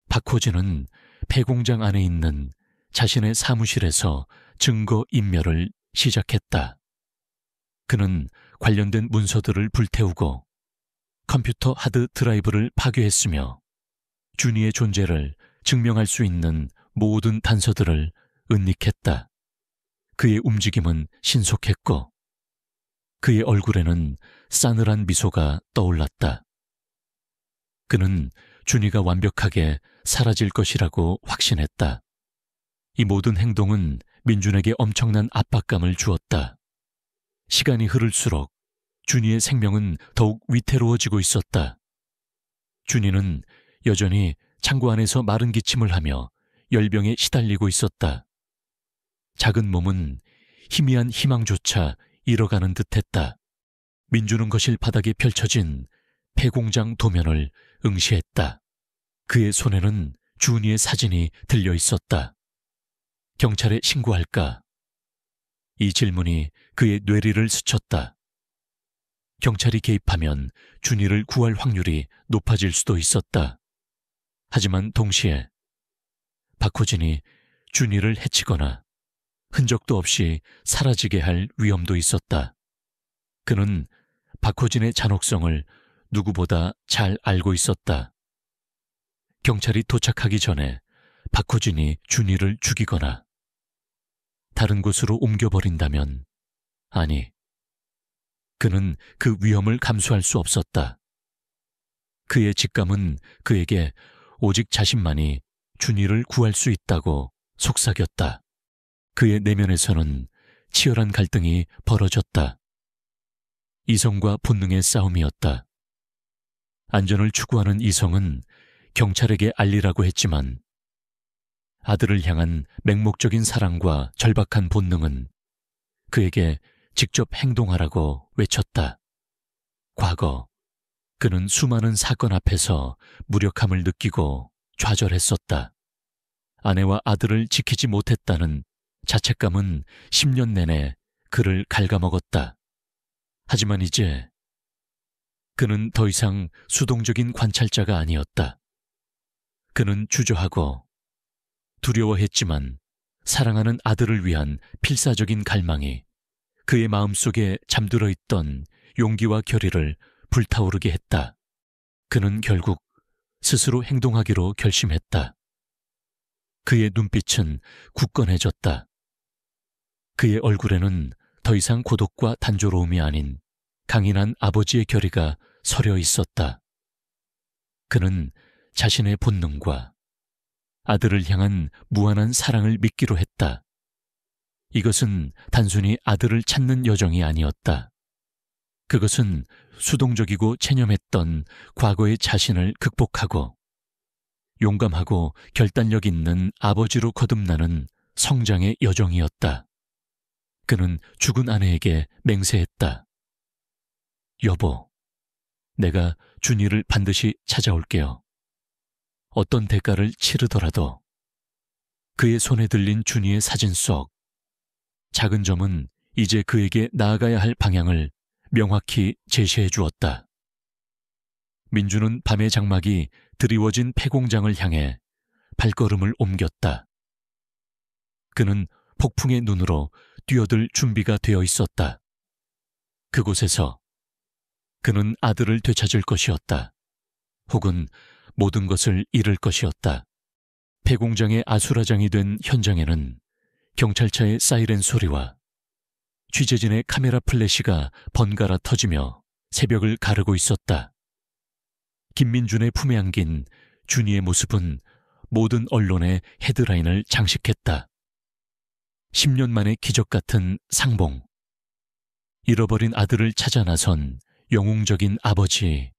박호진은 폐공장 안에 있는 자신의 사무실에서 증거 인멸을 시작했다. 그는 관련된 문서들을 불태우고 컴퓨터 하드 드라이브를 파괴했으며 준이의 존재를 증명할 수 있는 모든 단서들을 은닉했다. 그의 움직임은 신속했고 그의 얼굴에는 싸늘한 미소가 떠올랐다. 그는 준이가 완벽하게 사라질 것이라고 확신했다. 이 모든 행동은 민준에게 엄청난 압박감을 주었다. 시간이 흐를수록 준이의 생명은 더욱 위태로워지고 있었다. 준이는 여전히 창고 안에서 마른 기침을 하며 열병에 시달리고 있었다. 작은 몸은 희미한 희망조차 잃어가는 듯했다. 민준은 거실 바닥에 펼쳐진 폐공장 도면을 응시했다. 그의 손에는 준이의 사진이 들려 있었다. 경찰에 신고할까? 이 질문이 그의 뇌리를 스쳤다. 경찰이 개입하면 준이를 구할 확률이 높아질 수도 있었다. 하지만 동시에 박호진이 준이를 해치거나 흔적도 없이 사라지게 할 위험도 있었다. 그는 박호진의 잔혹성을 누구보다 잘 알고 있었다. 경찰이 도착하기 전에 박호진이 준이를 죽이거나 다른 곳으로 옮겨버린다면, 아니, 그는 그 위험을 감수할 수 없었다. 그의 직감은 그에게 오직 자신만이 준이를 구할 수 있다고 속삭였다. 그의 내면에서는 치열한 갈등이 벌어졌다. 이성과 본능의 싸움이었다. 안전을 추구하는 이성은 경찰에게 알리라고 했지만 아들을 향한 맹목적인 사랑과 절박한 본능은 그에게 직접 행동하라고 외쳤다. 과거 그는 수많은 사건 앞에서 무력함을 느끼고 좌절했었다. 아내와 아들을 지키지 못했다는 자책감은 10년 내내 그를 갉아먹었다. 하지만 이제 그는 더 이상 수동적인 관찰자가 아니었다. 그는 주저하고 두려워했지만 사랑하는 아들을 위한 필사적인 갈망이 그의 마음속에 잠들어 있던 용기와 결의를 불타오르게 했다. 그는 결국 스스로 행동하기로 결심했다. 그의 눈빛은 굳건해졌다. 그의 얼굴에는 더 이상 고독과 단조로움이 아닌 강인한 아버지의 결의가 서려 있었다. 그는 자신의 본능과 아들을 향한 무한한 사랑을 믿기로 했다. 이것은 단순히 아들을 찾는 여정이 아니었다. 그것은 수동적이고 체념했던 과거의 자신을 극복하고 용감하고 결단력 있는 아버지로 거듭나는 성장의 여정이었다. 그는 죽은 아내에게 맹세했다. 여보, 내가 준이를 반드시 찾아올게요. 어떤 대가를 치르더라도. 그의 손에 들린 준이의 사진 속 작은 점은 이제 그에게 나아가야 할 방향을 명확히 제시해 주었다. 민주는 밤의 장막이 드리워진 폐공장을 향해 발걸음을 옮겼다. 그는 폭풍의 눈으로 뛰어들 준비가 되어 있었다. 그곳에서 그는 아들을 되찾을 것이었다. 혹은 모든 것을 잃을 것이었다. 폐공장의 아수라장이 된 현장에는 경찰차의 사이렌 소리와 취재진의 카메라 플래시가 번갈아 터지며 새벽을 가르고 있었다. 김민준의 품에 안긴 준이의 모습은 모든 언론의 헤드라인을 장식했다. 10년 만의 기적 같은 상봉. 잃어버린 아들을 찾아 나선 영웅적인 아버지라는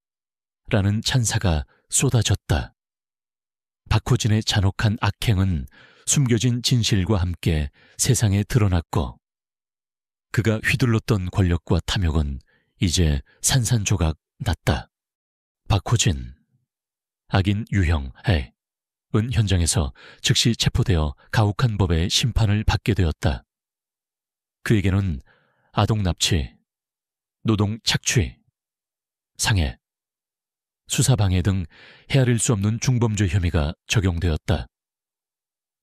찬사가 쏟아졌다. 박호진의 잔혹한 악행은 숨겨진 진실과 함께 세상에 드러났고 그가 휘둘렀던 권력과 탐욕은 이제 산산조각 났다. 박호진, 악인 유형, 은 현장에서 즉시 체포되어 가혹한 법의 심판을 받게 되었다. 그에게는 아동 납치, 노동 착취, 상해, 수사방해 등 헤아릴 수 없는 중범죄 혐의가 적용되었다.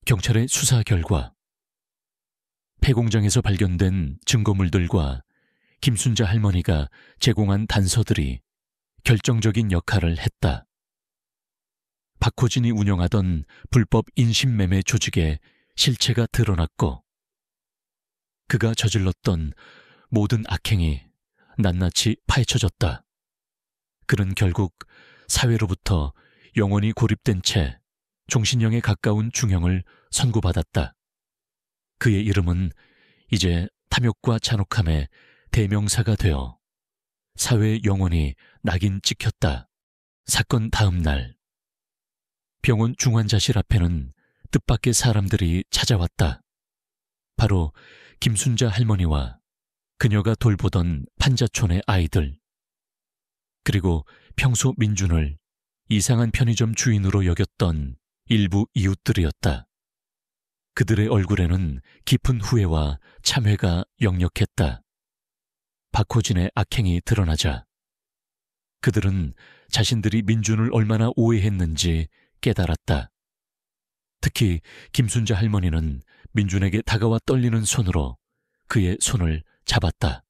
경찰의 수사 결과 폐공장에서 발견된 증거물들과 김순자 할머니가 제공한 단서들이 결정적인 역할을 했다. 박호진이 운영하던 불법 인신매매 조직의 실체가 드러났고 그가 저질렀던 모든 악행이 낱낱이 파헤쳐졌다. 그는 결국 사회로부터 영원히 고립된 채 종신형에 가까운 중형을 선고받았다. 그의 이름은 이제 탐욕과 잔혹함의 대명사가 되어 사회에 영원히 낙인 찍혔다. 사건 다음 날 병원 중환자실 앞에는 뜻밖의 사람들이 찾아왔다. 바로 김순자 할머니와 그녀가 돌보던 판자촌의 아이들, 그리고 평소 민준을 이상한 편의점 주인으로 여겼던 일부 이웃들이었다. 그들의 얼굴에는 깊은 후회와 참회가 역력했다. 박호진의 악행이 드러나자 그들은 자신들이 민준을 얼마나 오해했는지 깨달았다. 특히 김순자 할머니는 민준에게 다가와 떨리는 손으로 그의 손을 잡았다.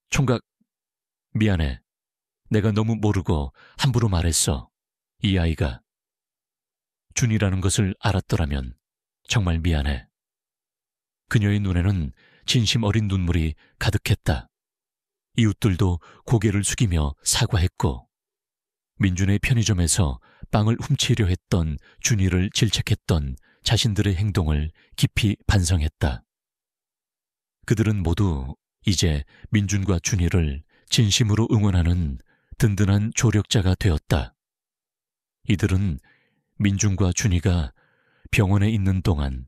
총각, 미안해. 내가 너무 모르고 함부로 말했어. 이 아이가 준이라는 것을 알았더라면 정말 미안해. 그녀의 눈에는 진심 어린 눈물이 가득했다. 이웃들도 고개를 숙이며 사과했고 민준의 편의점에서 빵을 훔치려 했던 준이를 질책했던 자신들의 행동을 깊이 반성했다. 그들은 모두 이제 민준과 준이를 진심으로 응원하는 든든한 조력자가 되었다. 이들은 민준과 준이가 병원에 있는 동안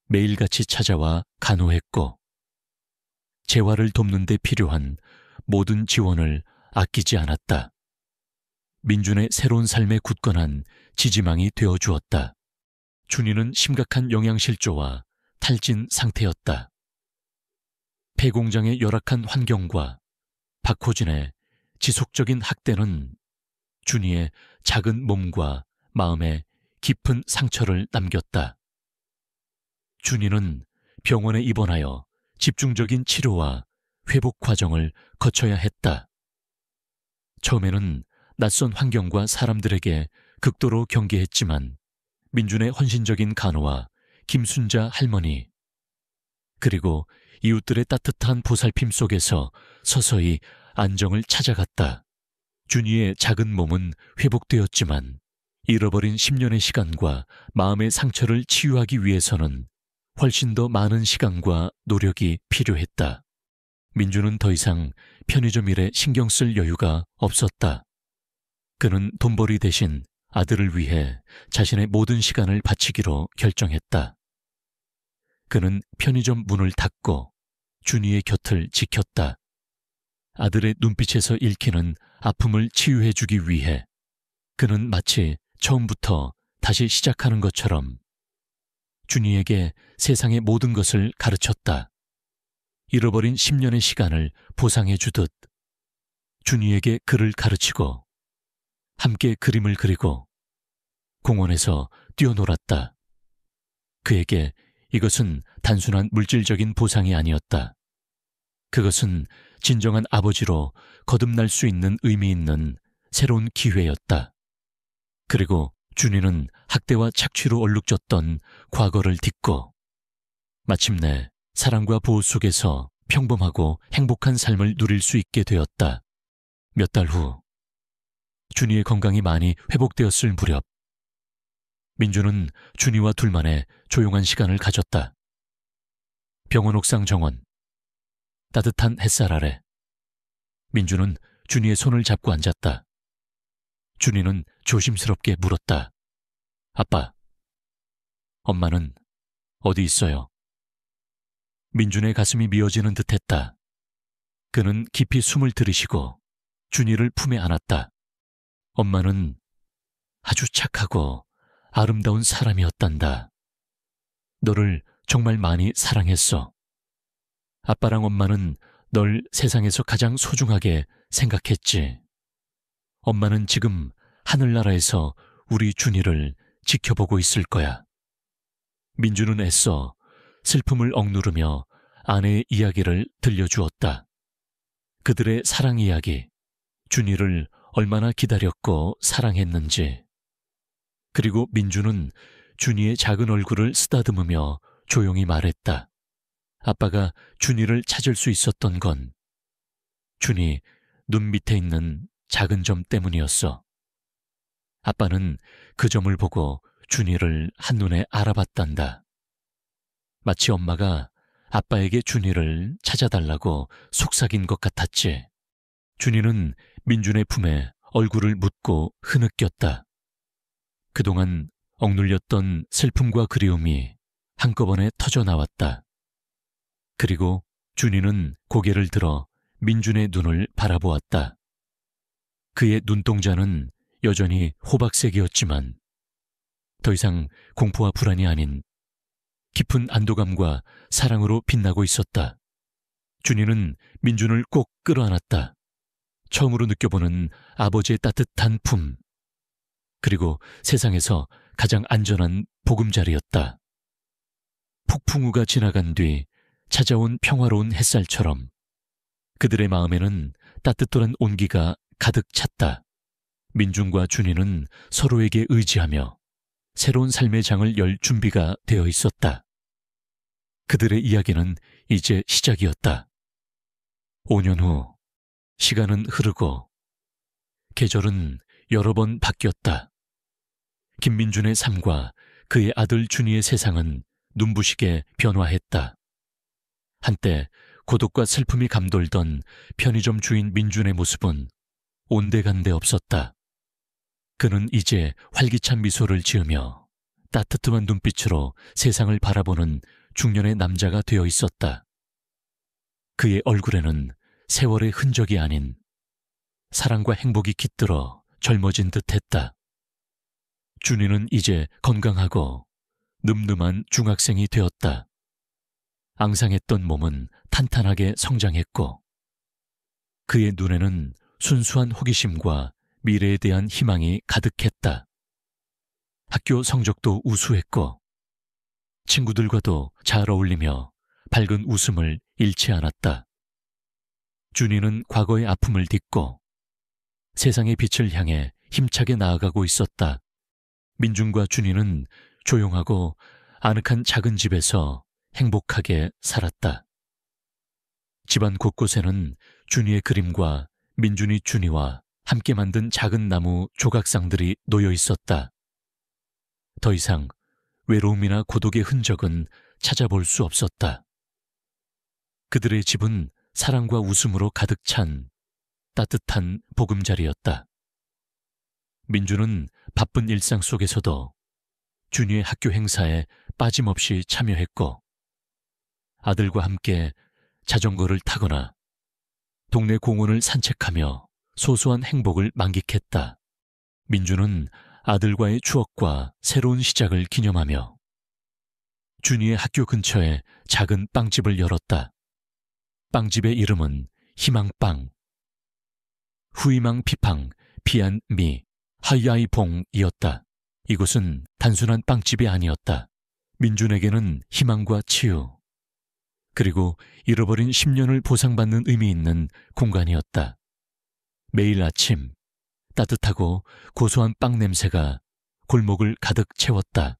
매일같이 찾아와 간호했고 재활을 돕는 데 필요한 모든 지원을 아끼지 않았다. 민준의 새로운 삶에 굳건한 지지망이 되어주었다. 준이는 심각한 영양실조와 탈진 상태였다. 폐공장의 열악한 환경과 박호진의 지속적인 학대는 준이의 작은 몸과 마음에 깊은 상처를 남겼다. 준이는 병원에 입원하여 집중적인 치료와 회복 과정을 거쳐야 했다. 처음에는 낯선 환경과 사람들에게 극도로 경계했지만 민준의 헌신적인 간호와 김순자 할머니 그리고 이웃들의 따뜻한 보살핌 속에서 서서히 안정을 찾아갔다. 준이의 작은 몸은 회복되었지만 잃어버린 10년의 시간과 마음의 상처를 치유하기 위해서는 훨씬 더 많은 시간과 노력이 필요했다. 민준은 더 이상 편의점 일에 신경 쓸 여유가 없었다. 그는 돈벌이 대신 아들을 위해 자신의 모든 시간을 바치기로 결정했다. 그는 편의점 문을 닫고 준이의 곁을 지켰다. 아들의 눈빛에서 읽히는 아픔을 치유해주기 위해 그는 마치 처음부터 다시 시작하는 것처럼 준이에게 세상의 모든 것을 가르쳤다. 잃어버린 10년의 시간을 보상해주듯 준이에게 글을 가르치고 함께 그림을 그리고 공원에서 뛰어놀았다. 그에게 이것은 단순한 물질적인 보상이 아니었다. 그것은 진정한 아버지로 거듭날 수 있는 의미 있는 새로운 기회였다. 그리고 준이는 학대와 착취로 얼룩졌던 과거를 딛고 마침내 사랑과 보호 속에서 평범하고 행복한 삶을 누릴 수 있게 되었다. 몇 달 후, 준이의 건강이 많이 회복되었을 무렵, 민주는 준이와 둘만의 조용한 시간을 가졌다. 병원 옥상 정원, 따뜻한 햇살 아래, 민주는 준이의 손을 잡고 앉았다. 준이는 조심스럽게 물었다. 아빠, 엄마는 어디 있어요? 민준의 가슴이 미어지는 듯했다. 그는 깊이 숨을 들이쉬고 준이를 품에 안았다. 엄마는 아주 착하고 아름다운 사람이었단다. 너를 정말 많이 사랑했어. 아빠랑 엄마는 널 세상에서 가장 소중하게 생각했지. 엄마는 지금 하늘나라에서 우리 준이를 지켜보고 있을 거야. 민주는 애써 슬픔을 억누르며 아내의 이야기를 들려주었다. 그들의 사랑 이야기, 준이를 얼마나 기다렸고 사랑했는지. 그리고 민주는 준이의 작은 얼굴을 쓰다듬으며 조용히 말했다. 아빠가 준이를 찾을 수 있었던 건 준이 눈 밑에 있는 작은 점 때문이었어. 아빠는 그 점을 보고 준이를 한눈에 알아봤단다. 마치 엄마가 아빠에게 준이를 찾아달라고 속삭인 것 같았지. 준이는 민준의 품에 얼굴을 묻고 흐느꼈다. 그동안 억눌렸던 슬픔과 그리움이 한꺼번에 터져나왔다. 그리고 준이는 고개를 들어 민준의 눈을 바라보았다. 그의 눈동자는 여전히 호박색이었지만 더 이상 공포와 불안이 아닌 깊은 안도감과 사랑으로 빛나고 있었다. 준이는 민준을 꼭 끌어안았다. 처음으로 느껴보는 아버지의 따뜻한 품. 그리고 세상에서 가장 안전한 보금자리였다. 폭풍우가 지나간 뒤 찾아온 평화로운 햇살처럼 그들의 마음에는 따뜻한 온기가 가득 찼다. 민준과 준이는 서로에게 의지하며 새로운 삶의 장을 열 준비가 되어 있었다. 그들의 이야기는 이제 시작이었다. 5년 후, 시간은 흐르고 계절은 여러 번 바뀌었다. 김민준의 삶과 그의 아들 준이의 세상은 눈부시게 변화했다. 한때 고독과 슬픔이 감돌던 편의점 주인 민준의 모습은 온데간데 없었다. 그는 이제 활기찬 미소를 지으며 따뜻한 눈빛으로 세상을 바라보는 중년의 남자가 되어 있었다. 그의 얼굴에는 세월의 흔적이 아닌 사랑과 행복이 깃들어 젊어진 듯했다. 준이는 이제 건강하고 늠름한 중학생이 되었다. 앙상했던 몸은 탄탄하게 성장했고 그의 눈에는 순수한 호기심과 미래에 대한 희망이 가득했다. 학교 성적도 우수했고 친구들과도 잘 어울리며 밝은 웃음을 잃지 않았다. 준이는 과거의 아픔을 딛고 세상의 빛을 향해 힘차게 나아가고 있었다. 민준과 준이는 조용하고 아늑한 작은 집에서 행복하게 살았다. 집안 곳곳에는 준이의 그림과 민준이 준이와 함께 만든 작은 나무 조각상들이 놓여 있었다. 더 이상 외로움이나 고독의 흔적은 찾아볼 수 없었다. 그들의 집은 사랑과 웃음으로 가득 찬 따뜻한 보금자리였다. 민주는 바쁜 일상 속에서도 준이의 학교 행사에 빠짐없이 참여했고 아들과 함께 자전거를 타거나 동네 공원을 산책하며 소소한 행복을 만끽했다. 민주는 아들과의 추억과 새로운 시작을 기념하며 준이의 학교 근처에 작은 빵집을 열었다. 빵집의 이름은 희망빵. 후이망 피팡 피안 미 하이아이봉이었다. 이곳은 단순한 빵집이 아니었다. 민준에게는 희망과 치유, 그리고 잃어버린 10년을 보상받는 의미 있는 공간이었다. 매일 아침 따뜻하고 고소한 빵 냄새가 골목을 가득 채웠다.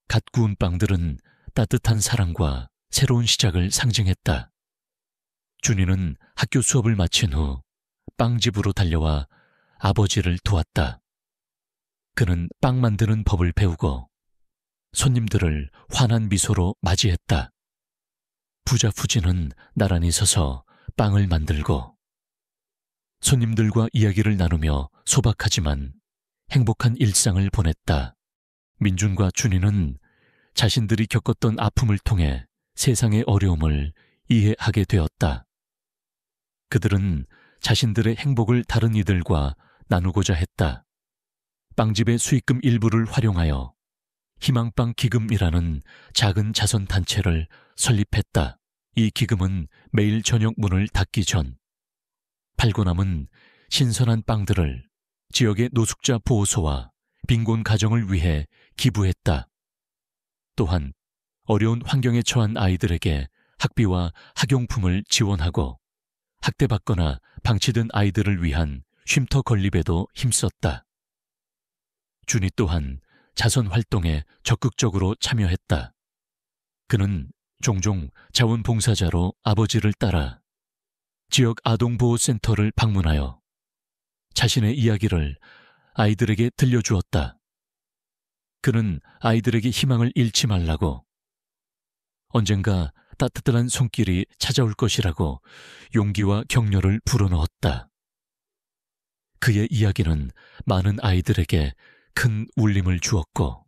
갓 구운 빵들은 따뜻한 사랑과 새로운 시작을 상징했다. 준이는 학교 수업을 마친 후 빵집으로 달려와 아버지를 도왔다. 그는 빵 만드는 법을 배우고 손님들을 환한 미소로 맞이했다. 부자 후지는 나란히 서서 빵을 만들고 손님들과 이야기를 나누며 소박하지만 행복한 일상을 보냈다. 민준과 준이는 자신들이 겪었던 아픔을 통해 세상의 어려움을 이해하게 되었다. 그들은 자신들의 행복을 다른 이들과 나누고자 했다. 빵집의 수익금 일부를 활용하여 희망빵 기금이라는 작은 자선단체를 설립했다. 이 기금은 매일 저녁 문을 닫기 전 팔고 남은 신선한 빵들을 지역의 노숙자 보호소와 빈곤 가정을 위해 기부했다. 또한 어려운 환경에 처한 아이들에게 학비와 학용품을 지원하고 학대받거나 방치된 아이들을 위한 쉼터 건립에도 힘썼다. 준이 또한 자선 활동에 적극적으로 참여했다. 그는 종종 자원봉사자로 아버지를 따라 지역 아동보호센터를 방문하여 자신의 이야기를 아이들에게 들려주었다. 그는 아이들에게 희망을 잃지 말라고, 언젠가 따뜻한 손길이 찾아올 것이라고 용기와 격려를 불어넣었다. 그의 이야기는 많은 아이들에게 큰 울림을 주었고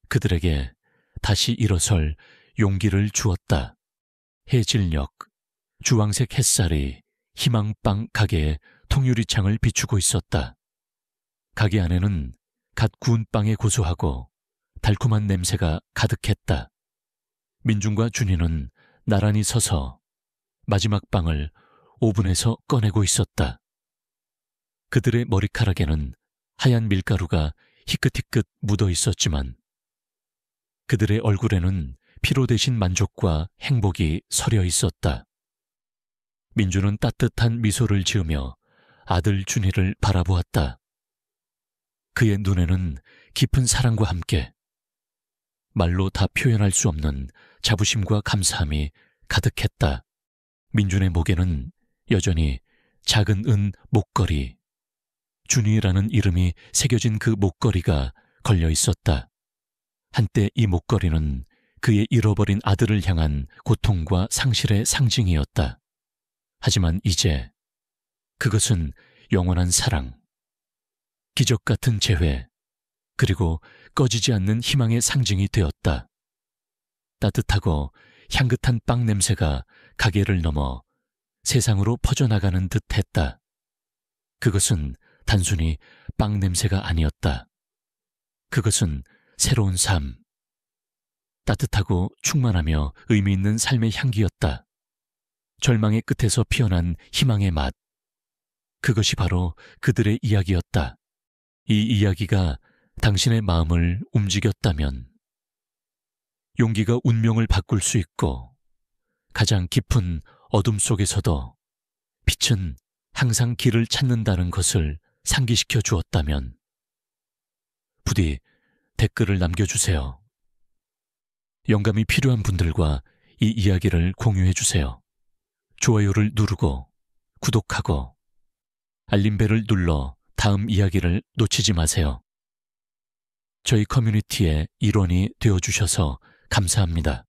그들에게 다시 일어설 용기를 주었다. 해질녘 주황색 햇살이 희망빵 가게의 통유리창을 비추고 있었다. 가게 안에는 갓 구운 빵의 고소하고 달콤한 냄새가 가득했다. 민준과 준이는 나란히 서서 마지막 빵을 오븐에서 꺼내고 있었다. 그들의 머리카락에는 하얀 밀가루가 희끗희끗 묻어 있었지만 그들의 얼굴에는 피로 대신 만족과 행복이 서려 있었다. 민주는 따뜻한 미소를 지으며 아들 준이를 바라보았다. 그의 눈에는 깊은 사랑과 함께 말로 다 표현할 수 없는 자부심과 감사함이 가득했다. 민준의 목에는 여전히 작은 은 목걸이, 준이라는 이름이 새겨진 그 목걸이가 걸려 있었다. 한때 이 목걸이는 그의 잃어버린 아들을 향한 고통과 상실의 상징이었다. 하지만 이제 그것은 영원한 사랑, 기적 같은 재회, 그리고 꺼지지 않는 희망의 상징이 되었다. 따뜻하고 향긋한 빵 냄새가 가게를 넘어 세상으로 퍼져나가는 듯 했다. 그것은 단순히 빵 냄새가 아니었다. 그것은 새로운 삶, 따뜻하고 충만하며 의미 있는 삶의 향기였다. 절망의 끝에서 피어난 희망의 맛, 그것이 바로 그들의 이야기였다. 이 이야기가 당신의 마음을 움직였다면 용기가 운명을 바꿀 수 있고 가장 깊은 어둠 속에서도 빛은 항상 길을 찾는다는 것을 상기시켜 주었다면 부디 댓글을 남겨주세요. 영감이 필요한 분들과 이 이야기를 공유해 주세요. 좋아요를 누르고 구독하고 알림벨을 눌러 다음 이야기를 놓치지 마세요. 저희 커뮤니티의 일원이 되어주셔서 감사합니다.